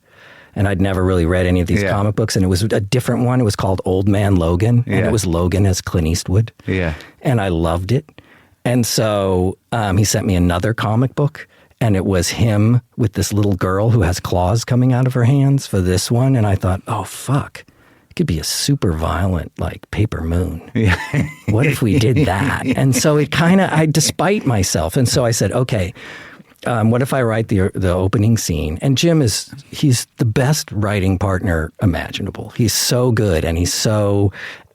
And I'd never really read any of these comic books. And it was a different one. It was called Old Man Logan. And it was Logan as Clint Eastwood. Yeah. And I loved it. And so he sent me another comic book. And it was him with this little girl who has claws coming out of her hands for this one. And I thought, oh, fuck. It could be a super violent, like, Paper Moon. Yeah. What if we did that? And so it kind of, despite myself. And so I said, okay, what if I write the opening scene? And Jim he's the best writing partner imaginable. He's so good, and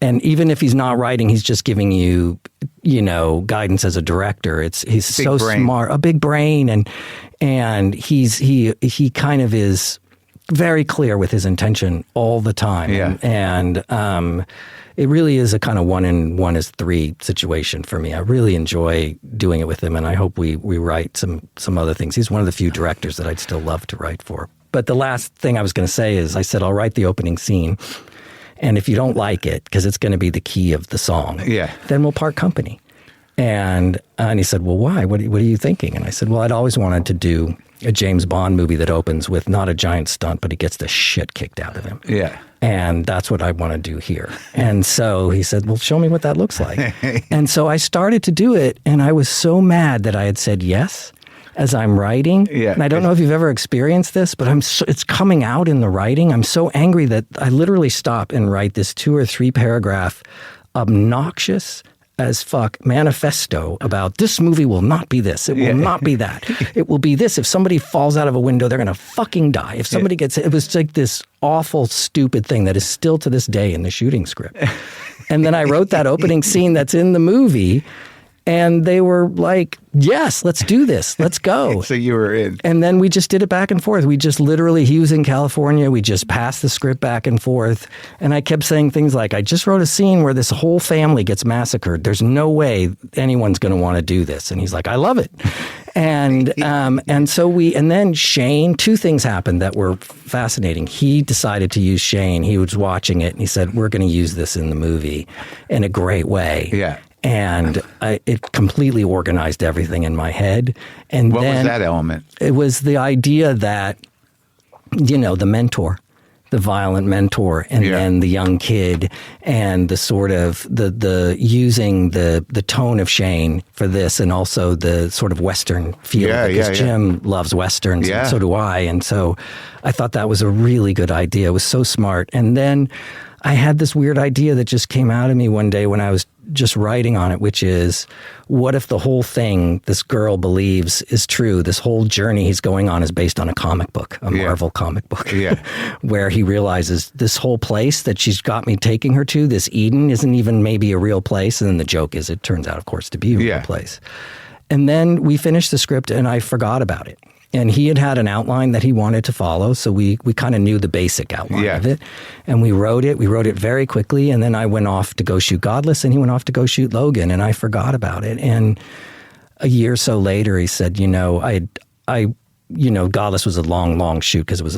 and even if he's not writing, he's just giving you, guidance as a director. He's so smart, a big brain, and he kind of is very clear with his intention all the time. Yeah. And it really is a kind of 1 and 1 is 3 situation for me. I really enjoy doing it with him, and I hope we write some other things. He's one of the few directors that I'd still love to write for. But the last thing I was going to say is I said, I'll write the opening scene, and if you don't like it, because it's going to be the key of the song, then we'll part company. And he said, well, why? What are you thinking? And I said, well, I'd always wanted to do a James Bond movie that opens with not a giant stunt, but he gets the shit kicked out of him. Yeah. And that's what I want to do here. And so he said, well, show me what that looks like. And so I started to do it, and I was so mad that I had said yes as I'm writing. Yeah. And I don't know if you've ever experienced this, but it's coming out in the writing. I'm so angry that I literally stop and write this 2 or 3 paragraph obnoxious as fuck manifesto about this movie will not be this. It will not be that. It will be this. If somebody falls out of a window, they're going to fucking die. If somebody gets it was like this awful, stupid thing that is still to this day in the shooting script. And then I wrote that opening scene that's in the movie, and they were like, yes, let's do this. Let's go. So you were in. And then we just did it back and forth. We just literally, he was in California. We just passed the script back and forth. And I kept saying things like, I just wrote a scene where this whole family gets massacred. There's no way anyone's going to want to do this. And he's like, I love it. And and then Shane, 2 things happened that were fascinating. He decided to use Shane. He was watching it, and he said, we're going to use this in the movie in a great way. Yeah. And it completely organized everything in my head. And what was that element? It was the idea that, the mentor, the violent mentor, and then the young kid, and the sort of the using the tone of Shane for this, and also the sort of Western feel. Because Jim loves Westerns, and so do I. And so I thought that was a really good idea. It was so smart. And then I had this weird idea that just came out of me one day when I was just writing on it, which is, what if the whole thing this girl believes is true? This whole journey he's going on is based on a comic book, a Marvel comic book, where he realizes this whole place that she's got me taking her to, this Eden, isn't even maybe a real place. And then the joke is it turns out, of course, to be a real place. And then we finished the script, and I forgot about it. And he had an outline that he wanted to follow, so we kind of knew the basic outline of it. And we wrote it. We wrote it very quickly, and then I went off to go shoot Godless, and he went off to go shoot Logan, and I forgot about it. And a year or so later, he said, Godless was a long shoot because it was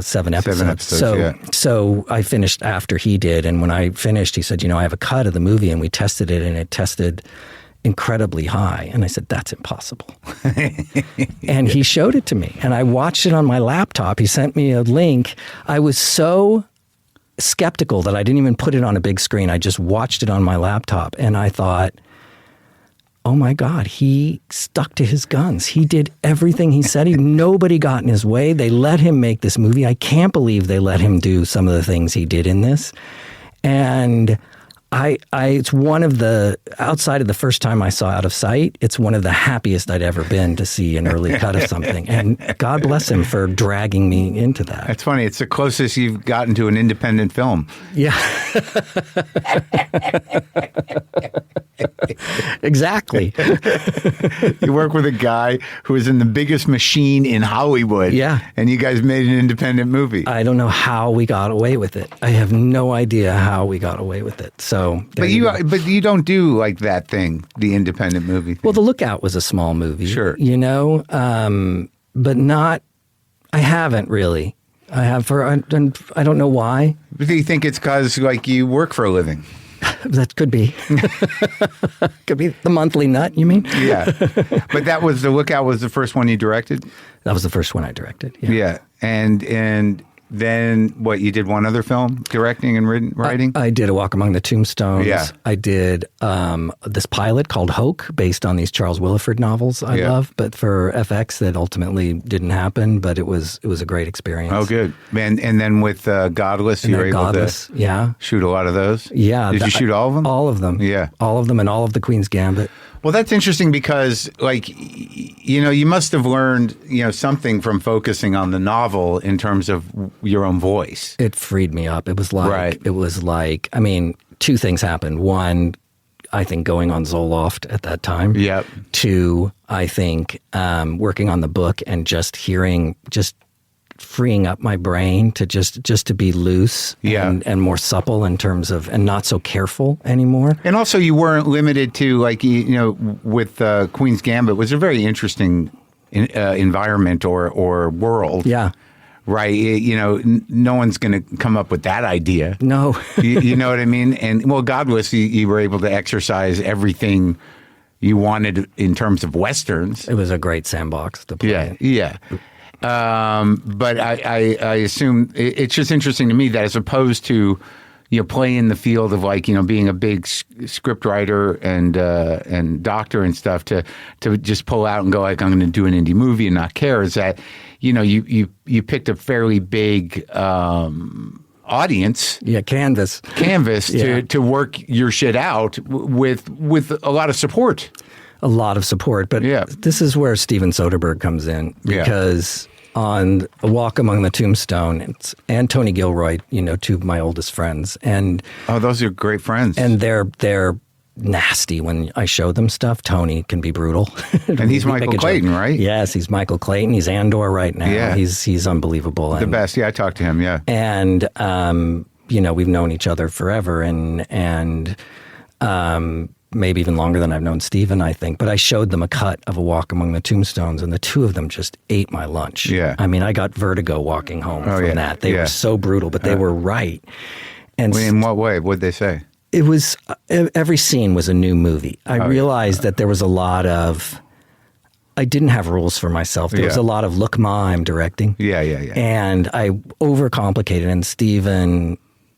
7 episodes. So I finished after he did, and when I finished, he said, I have a cut of the movie, and we tested it, and it tested incredibly high. And I said, that's impossible. And he showed it to me, and I watched it on my laptop. He sent me a link. I was so skeptical that I didn't even put it on a big screen. I just watched it on my laptop, and I thought, oh my God, he stuck to his guns. He did everything he said. Nobody got in his way. They let him make this movie. I can't believe they let him do some of the things he did in this. And it's one of the, outside of the first time I saw Out of Sight, it's one of the happiest I'd ever been to see an early cut of something. And God bless him for dragging me into that. That's funny. It's the closest you've gotten to an independent film. Yeah. Exactly. You work with a guy who is in the biggest machine in Hollywood. Yeah. And you guys made an independent movie. I don't know how we got away with it. I have no idea how we got away with it. So, but you don't do like that thing, the independent movie thing. Well, The Lookout was a small movie. Sure. but not. I haven't really. I have and I don't know why. Do you think it's because like you work for a living? That could be. Could be the monthly nut, you mean? Yeah. But that was The Lookout was the first one you directed? That was the first one I directed. Yeah. And then what, you did one other film, directing and writing? I did A Walk Among the Tombstones. Yeah. I did this pilot called Hoke, based on these Charles Willeford novels I love, but for FX that ultimately didn't happen, but it was a great experience. Oh, good. And then with Godless, you were able to shoot a lot of those? Yeah. Did you shoot all of them? All of them. Yeah. All of them and all of the Queen's Gambit. Well, that's interesting because, like, you must have learned, something from focusing on the novel in terms of your own voice. It freed me up. It was like, I mean, two things happened. One, I think going on Zoloft at that time. Yep. Two, I think working on the book and just freeing up my brain to just to be loose and more supple in terms of, and not so careful anymore. And also you weren't limited to, like, with Queen's Gambit was a very interesting environment or world. Yeah. Right. No one's going to come up with that idea. No. you know what I mean? And well, Godless, you were able to exercise everything you wanted in terms of Westerns. It was a great sandbox to play. Yeah. But I assume it's just interesting to me that as opposed to, play in the field of, like, being a big script writer and doctor and stuff, to just pull out and go, like, I'm going to do an indie movie and not care, is that, you picked a fairly big audience. Yeah, canvas to work your shit out with a lot of support. A lot of support. But this is where Steven Soderbergh comes in, because on A Walk Among the Tombstones and Tony Gilroy, two of my oldest friends. And those are great friends. And they're nasty when I show them stuff. Tony can be brutal. And he's Michael Clayton, right? Yes, he's Michael Clayton. He's Andor right now. Yeah. He's unbelievable. The best. Yeah, I talked to him, yeah. And, we've known each other forever and maybe even longer than I've known Steven, I think. But I showed them a cut of A Walk Among the Tombstones, and the two of them just ate my lunch. Yeah. I mean, I got vertigo walking home from that. They were so brutal, but they were right. And in what way? What'd they say? It was, every scene was a new movie. I realized that there was a lot of, I didn't have rules for myself. There was a lot of, look, Ma, I'm directing. Yeah. And I overcomplicated, and Steven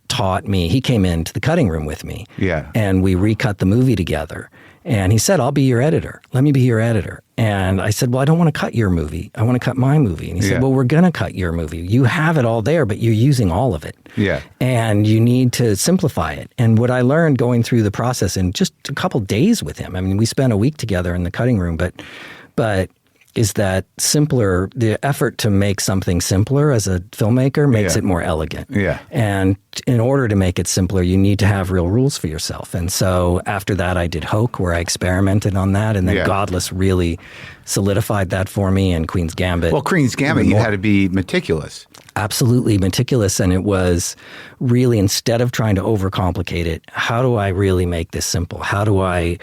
taught me. He came into the cutting room with me. Yeah. And we recut the movie together. And he said, I'll be your editor. Let me be your editor. And I said, well, I don't want to cut your movie. I want to cut my movie. And he said, well, we're going to cut your movie. You have it all there, but you're using all of it. Yeah. And you need to simplify it. And what I learned going through the process in just a couple days with him, I mean, we spent a week together in the cutting room, but is that the effort to make something simpler as a filmmaker makes it more elegant. Yeah. And in order to make it simpler, you need to have real rules for yourself. And so after that, I did Hoke, where I experimented on that. And then Godless really solidified that for me, and Queen's Gambit. Well, Queen's Gambit, you had to be meticulous. Absolutely meticulous. And it was really, instead of trying to overcomplicate it, how do I really make this simple? How do I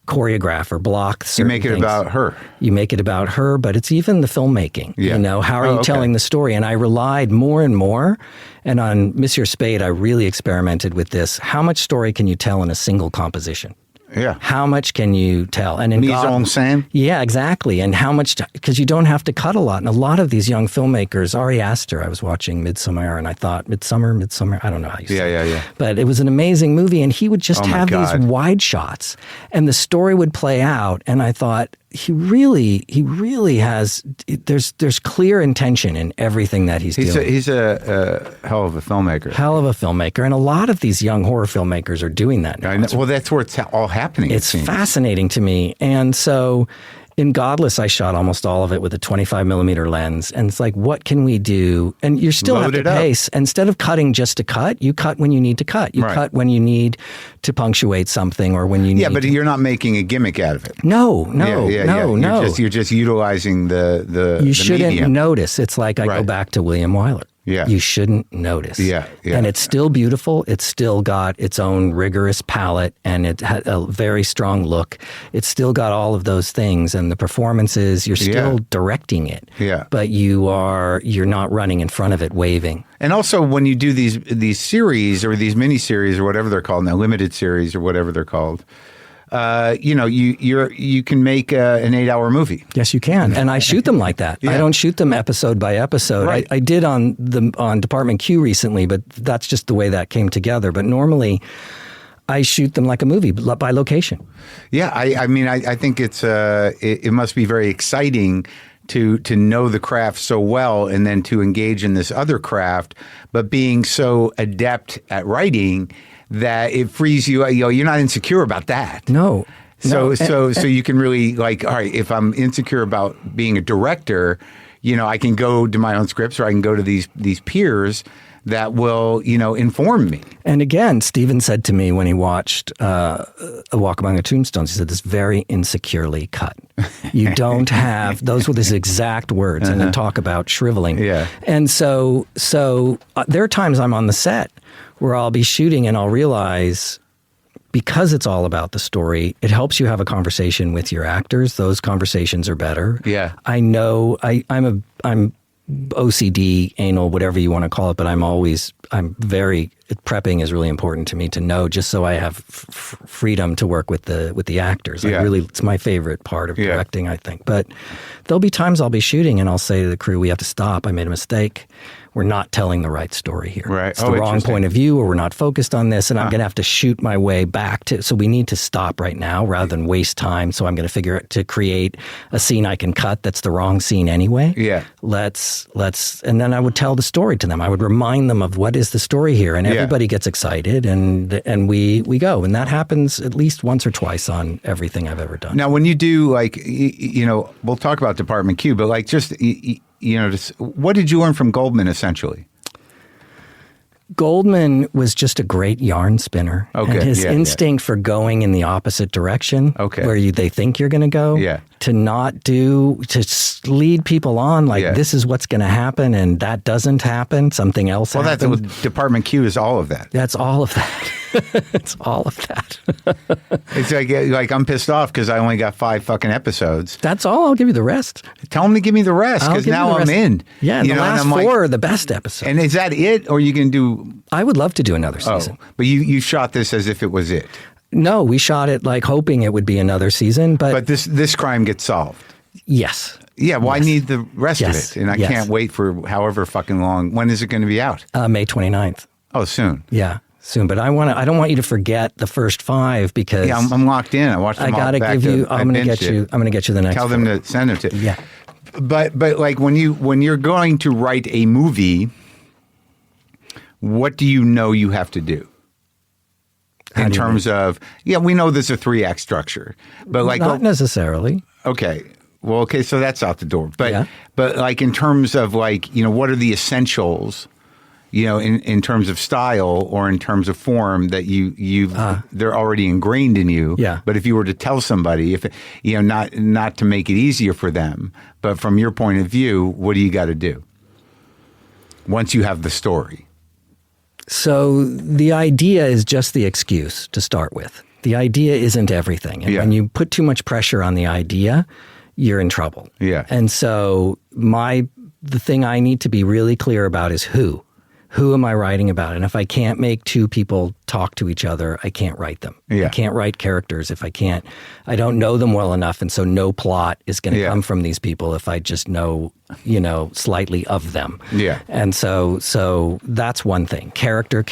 choreograph or block certain things? You make it about her. You make it about her, but it's even the filmmaking. Yeah. How are you telling the story? And I relied more and more. And on Monsieur Spade, I really experimented with this. How much story can you tell in a single composition? Yeah. How much can you tell? And in mise en scène? Yeah, exactly. And how much, because you don't have to cut a lot. And a lot of these young filmmakers, Ari Aster, I was watching Midsommar, and I thought, Midsummer, I don't know how you say it. Yeah. But it was an amazing movie, and he would just have these wide shots, and the story would play out. And I thought, he really has, there's clear intention in everything that he's doing. He's a hell of a filmmaker. Hell of a filmmaker. And a lot of these young horror filmmakers are doing that now. Well, that's where it's all happening. It's fascinating to me. And so in Godless, I shot almost all of it with a 25 millimeter lens. And it's like, what can we do? And you still have to pace. Instead of cutting just to cut, you cut when you need to cut. You cut when you need to punctuate something, or when you need but you're not making a gimmick out of it. No. You're just utilizing the You shouldn't medium. notice. It's like I go back to William Wyler. you shouldn't notice. And it's still beautiful. It's still got its own rigorous palette, and it had a very strong look. It's still got all of those things, and the performances, you're still directing it. But you're not running in front of it waving. And also when you do these series or these mini-series or whatever they're called now, limited series or whatever they're called, you can make an 8-hour movie. Yes, you can, and I shoot them like that. I don't shoot them episode by episode. Right. I did on Department Q recently, but that's just the way that came together. But normally, I shoot them like a movie by location. Yeah, I mean, I think it must be very exciting to know the craft so well and then to engage in this other craft, but being so adept at writing that it frees you. You're not insecure about that. No. So you can really like, all right, if I'm insecure about being a director, I can go to my own scripts, or I can go to these peers that will, inform me. And again, Steven said to me when he watched A Walk Among the Tombstones, he said, "This very insecurely cut. You don't have," those were his exact words, and then talk about shriveling. Yeah. And so there are times I'm on the set where I'll be shooting and I'll realize, because it's all about the story, it helps you have a conversation with your actors. Those conversations are better. Yeah. I know I'm OCD, anal, whatever you want to call it, but prepping is really important to me to know, just so I have freedom to work with the actors. It's my favorite part of directing, I think. But there'll be times I'll be shooting and I'll say to the crew, "We have to stop. I made a mistake. We're not telling the right story here. Right. It's the wrong point of view, or we're not focused on this, and I'm going to have to shoot my way back to. So we need to stop right now rather than waste time. So I'm going to create a scene I can cut that's the wrong scene anyway. Yeah. Let's, and then I would tell the story to them. I would remind them of what is the story here, and everybody gets excited, and we go, and that happens at least once or twice on everything I've ever done. Now, when you do we'll talk about Department Q, but just what did you learn from Goldman essentially? Goldman was just a great yarn spinner. Okay. And his instinct for going in the opposite direction, where they think you're going to go, to lead people on this is what's going to happen, and that doesn't happen. Something else happens. Well, that's Department Q is all of that. That's all of that. It's all of that. It's like I'm pissed off because I only got 5 fucking episodes. That's all. I'll give you the rest. Tell them to give me the rest, because now I'm in. Yeah, the last 4 are the best episodes. And is that it, or you can do? I would love to do another season. But you shot this as if it was it. No, we shot it hoping it would be another season. But this crime gets solved. Yes. Yeah, well, yes. I need the rest of it, and I can't wait for however fucking long. When is it going to be out? May 29th. Oh, soon. Yeah, soon. But I don't want you to forget the first 5 because I'm locked in. I watched them all back. I got to give you. I'm going to get you the next. Tell them to send it to. Yeah. But when you're going to write a movie, what do you know you have to do? In terms of, we know there's a 3-act structure, but not necessarily. Okay. Well, so that's out the door. But in terms of what are the essentials, in terms of style or in terms of form that they're already ingrained in you. Yeah. But if you were to tell somebody, if not to make it easier for them, but from your point of view, what do you got to do once you have the story? So the idea is just the excuse to start with. The idea isn't everything. And when you put too much pressure on the idea, you're in trouble. Yeah. And so the thing I need to be really clear about is who. Who am I writing about? And if I can't make 2 people talk to each other, I can't write them. Yeah. I can't write characters if I don't know them well enough. And so no plot is going to come from these people if I just know, slightly of them. Yeah. And so that's one thing. Character.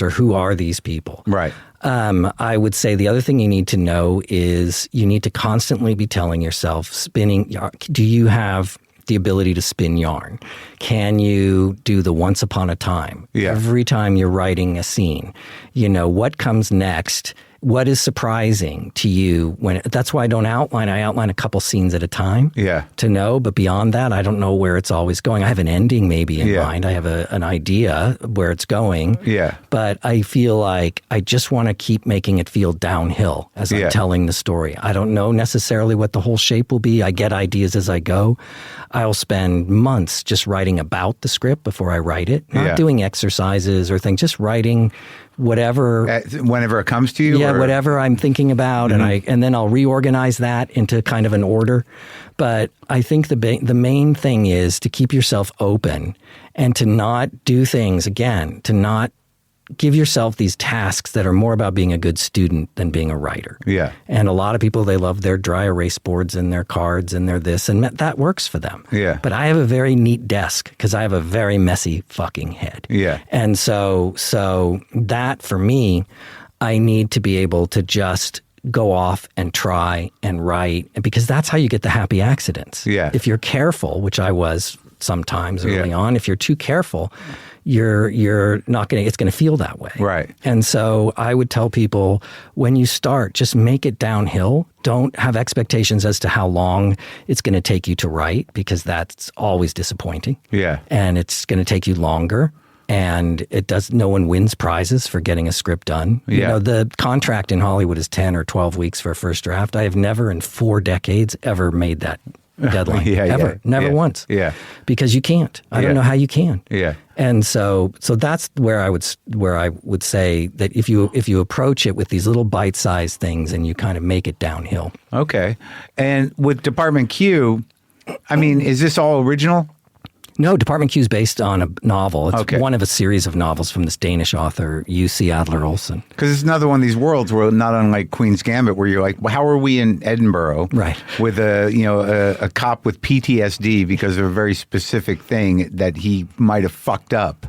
Who are these people? Right. I would say the other thing you need to know is you need to constantly be telling yourself, do you have the ability to spin yarn? Can you do the once upon a time? Yeah. Every time you're writing a scene, what comes next what is surprising to you that's why I don't outline. I outline a couple scenes at a time to know. But beyond that, I don't know where it's always going. I have an ending maybe in mind. I have an idea where it's going. Yeah. But I feel like I just want to keep making it feel downhill as I'm telling the story. I don't know necessarily what the whole shape will be. I get ideas as I go. I'll spend months just writing about the script before I write it. Not doing exercises or things, just writing whatever. Whenever it comes to you? Yeah, whatever I'm thinking about. And then I'll reorganize that into kind of an order. But I think the main thing is to keep yourself open and to not do things, again, to not give yourself these tasks that are more about being a good student than being a writer. Yeah. And a lot of people, they love their dry erase boards and their cards and their this, and that works for them. Yeah. But I have a very neat desk because I have a very messy fucking head. Yeah. And so that for me, I need to be able to just go off and try and write, because that's how you get the happy accidents. Yeah. If you're careful, which I was sometimes early on, if you're too careful, you're not going to, it's going to feel that way. Right. And so I would tell people, when you start, just make it downhill. Don't have expectations as to how long it's going to take you to write, because that's always disappointing. Yeah. And it's going to take you longer. And no one wins prizes for getting a script done. Yeah. You know, the contract in Hollywood is 10 or 12 weeks for a first draft. I have never in 4 decades ever made that deadline. Never once. Yeah. Because you can't. I don't know how you can. Yeah. And so that's where I would say that if you approach it with these little bite-sized things and you kind of make it downhill. Okay. And with Department Q, I mean, is this all original? No, Department Q is based on a novel. It's one of a series of novels from this Danish author, U.C. Adler-Olsen. Because it's another one of these worlds where, not unlike Queen's Gambit, where you're like, well, how are we in Edinburgh? Right. With a cop with PTSD because of a very specific thing that he might have fucked up,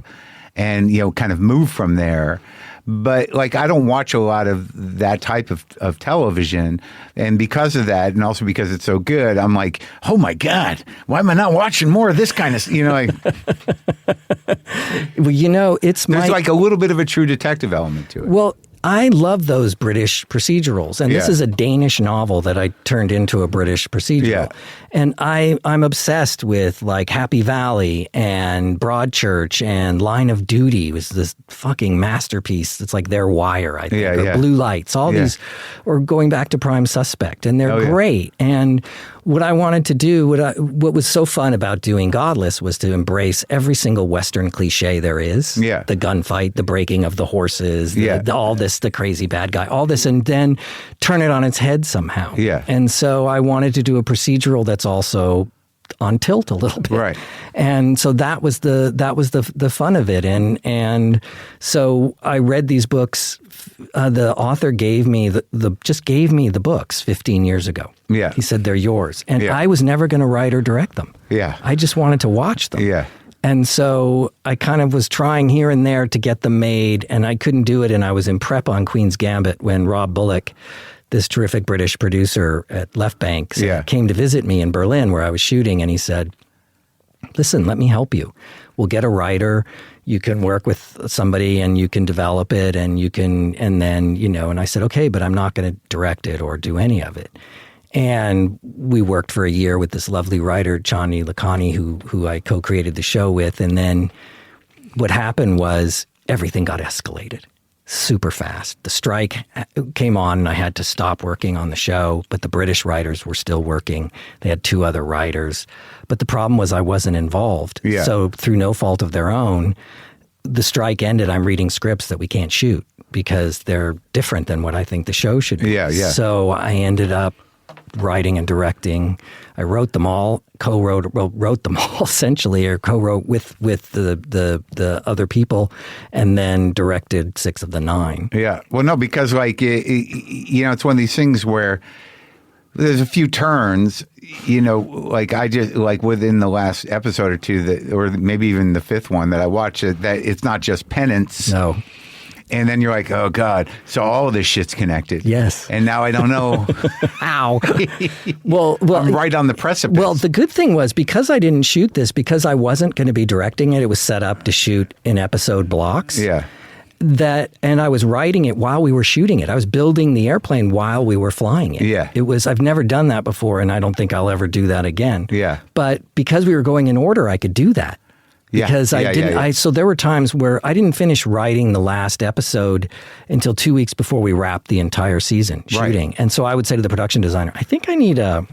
and, kind of move from there. But, I don't watch a lot of that type of television. And because of that, and also because it's so good, I'm like, oh, my God, why am I not watching more of this kind of, Well, there's a little bit of a True Detective element to it. Well, I love those British procedurals. And this is a Danish novel that I turned into a British procedural. Yeah. And I'm obsessed with Happy Valley and Broadchurch and Line of Duty was this fucking masterpiece. It's like their Wire, I think, or Blue Lights, all these, or going back to Prime Suspect. And they're great. And what I wanted to do, what was so fun about doing Godless was to embrace every single Western cliche there is. Yeah. The gunfight, the breaking of the horses, all this, the crazy bad guy, all this, and then turn it on its head somehow. Yeah. And so I wanted to do a procedural that's also on tilt a little bit. Right. And so that was the fun of it. And so I read these books. The author gave me just gave me the books 15 years ago. Yeah. He said, they're yours. And I was never going to write or direct them. Yeah. I just wanted to watch them. Yeah. And so I kind of was trying here and there to get them made, and I couldn't do it. And I was in prep on Queen's Gambit when Rob Bullock, this terrific British producer at Left Bank, came to visit me in Berlin where I was shooting. And he said, listen, let me help you. We'll get a writer. You can work with somebody and you can develop it and then, and I said, okay, but I'm not going to direct it or do any of it. And we worked for a year with this lovely writer, Chani Lakhani, who I co-created the show with. And then what happened was everything got escalated super fast. The strike came on and I had to stop working on the show, but the British writers were still working. They had 2 other writers. But the problem was I wasn't involved. Yeah. So through no fault of their own, the strike ended. I'm reading scripts that we can't shoot because they're different than what I think the show should be. Yeah, yeah. So I ended up writing and directing. I wrote them all, wrote them all essentially, or co-wrote with the other people, and then directed 6 of the 9. Yeah. Well, no, because it's one of these things where there's a few turns, I just within the last episode or 2 or maybe even the 5th one that I watched, that it's not just penance. No. And then you're like, oh, God. So all of this shit's connected. Yes. And now I don't know how. well, I'm right on the precipice. Well, the good thing was because I didn't shoot this, because I wasn't going to be directing it, it was set up to shoot in episode blocks. Yeah. and I was writing it while we were shooting it. I was building the airplane while we were flying it. Yeah. I've never done that before, and I don't think I'll ever do that again. Yeah. But because we were going in order, I could do that. Because I didn't, so there were times where I didn't finish writing the last episode until 2 weeks before we wrapped the entire season shooting. Right. And so I would say to the production designer, I think I need a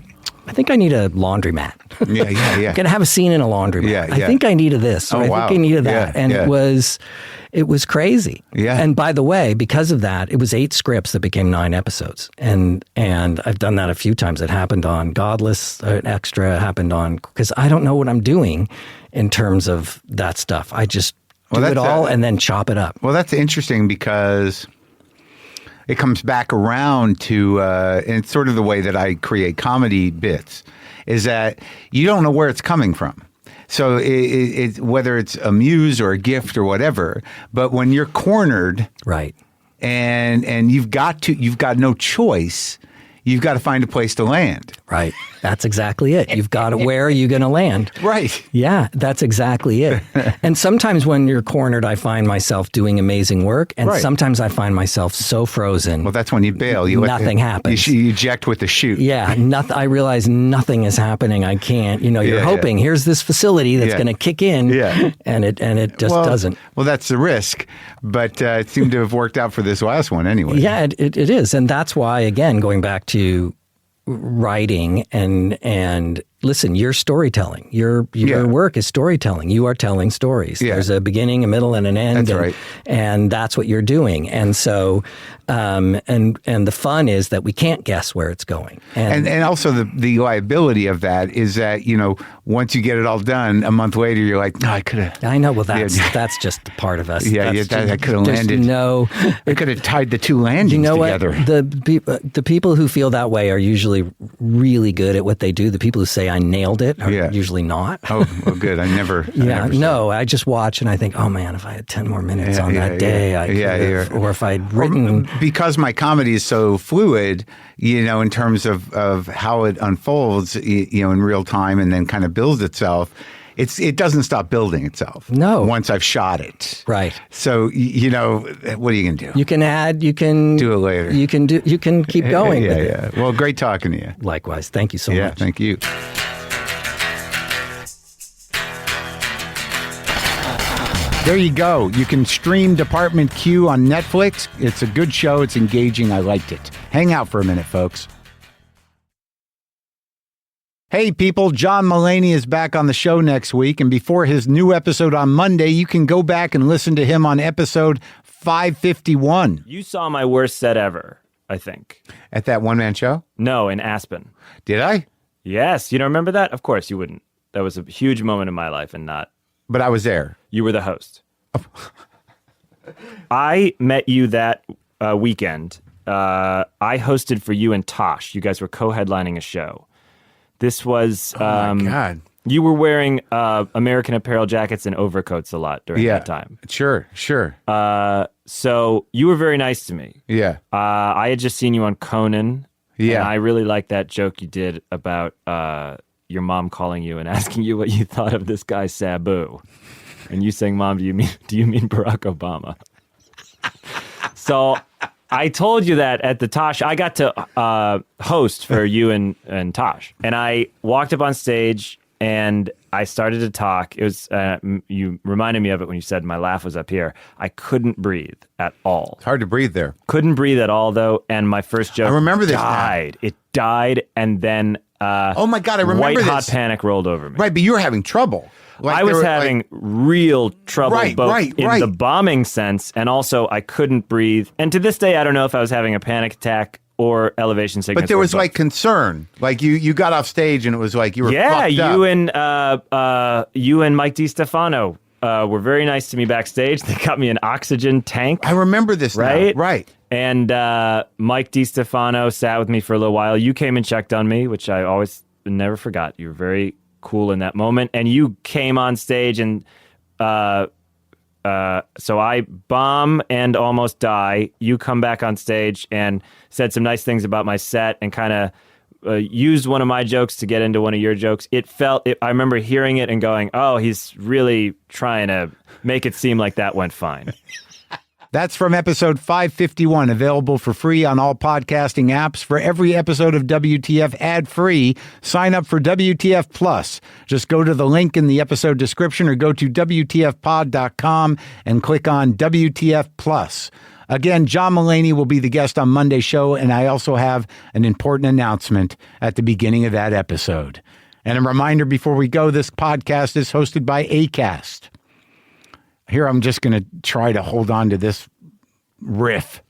laundromat. Yeah. I'm going to have a scene in a laundromat. I think I needed this. Or I think I needed that. And it was crazy. Yeah. And by the way, because of that, it was 8 scripts that became 9 episodes. And I've done that a few times. It happened on Godless, an extra happened on, because I don't know what I'm doing in terms of that stuff. I just do it all and then chop it up. Well, that's interesting because it comes back around to, and it's sort of the way that I create comedy bits, is that you don't know where it's coming from. So it whether it's a muse or a gift or whatever, but when you're cornered, right, and you've got no choice, you've got to find a place to land. Right. That's exactly it. You've got to, where are you going to land? Right. Yeah, that's exactly it. And sometimes when you're cornered, I find myself doing amazing work. And sometimes I find myself so frozen. Well, that's when you bail. Nothing happens. You eject with the chute. Yeah. I realize nothing is happening. I can't, you're hoping here's this facility that's going to kick in. Yeah. And it just doesn't. Well, that's the risk. But it seemed to have worked out for this last one anyway. Yeah, it is. And that's why, again, going back to writing and listen, you're storytelling. Your work is storytelling. You are telling stories. Yeah. There's a beginning, a middle, and an end. That's right. And that's what you're doing. And so, and the fun is that we can't guess where it's going. And also the liability of that is that, once you get it all done, a month later, you're like, no, I could have. I know. Well, that's just part of us. Yeah, I could have landed. I could have tied the two landings together. What? The people who feel that way are usually really good at what they do. The people who say I nailed it are usually not. Oh, well, good. I never. I just watch and I think, oh man, if I had 10 more minutes on that day, I could have, or if I'd written. Because my comedy is so fluid, in terms of how it unfolds, in real time and then kind of builds itself. It doesn't stop building itself. No. Once I've shot it. Right. So, what are you going to do? You can add, you can do it later. You can keep going. Yeah. Well, great talking to you. Likewise. Thank you so much. Yeah, thank you. There you go. You can stream Department Q on Netflix. It's a good show. It's engaging. I liked it. Hang out for a minute, folks. Hey people, John Mulaney is back on the show next week, and before his new episode on Monday, you can go back and listen to him on episode 551. You saw my worst set ever, I think. At that one-man show? No, in Aspen. Did I? Yes. You don't remember that? Of course you wouldn't. That was a huge moment in my life and not... But I was there. You were the host. I met you that weekend. I hosted for you and Tosh. You guys were co-headlining a show. This was... oh, my God. You were wearing American Apparel jackets and overcoats a lot during that time. Sure. So you were very nice to me. Yeah. I had just seen you on Conan. Yeah. And I really liked that joke you did about your mom calling you and asking you what you thought of this guy Sabu. And you saying, Mom, do you mean Barack Obama? So... I told you that at the Tosh. I got to host for you and Tosh. And I walked up on stage and I started to talk. It was you reminded me of it when you said my laugh was up here. I couldn't breathe at all. It's hard to breathe there. Couldn't breathe at all, though. And my first joke I remember this died. It died, and then oh my God, I remember white this. hot panic rolled over me. Right, but you were having trouble. Like I was having real trouble, both in the bombing sense, and also I couldn't breathe. And to this day, I don't know if I was having a panic attack or elevation sickness. But there was like concern. Like you got off stage and it was like you were fucked up. You and Mike DiStefano were very nice to me backstage. They got me an oxygen tank. I remember this right? now. Right. And Mike DiStefano sat with me for a little while. You came and checked on me, which I always never forgot. You were very cool in that moment, and you came on stage, and so I bomb and almost die. You come back on stage and said some nice things about my set and kind of used one of my jokes to get into one of your jokes. I remember hearing it and going, oh, he's really trying to make it seem like that went fine. That's from episode 551, available for free on all podcasting apps. For every episode of WTF ad-free, sign up for WTF Plus. Just go to the link in the episode description or go to WTFpod.com and click on WTF Plus. Again, John Mulaney will be the guest on Monday's show, and I also have an important announcement at the beginning of that episode. And a reminder before we go, this podcast is hosted by Acast. Here, I'm just going to try to hold on to this riff.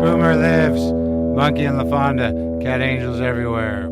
Boomer lives. Monkey and LaFonda. Cat angels everywhere.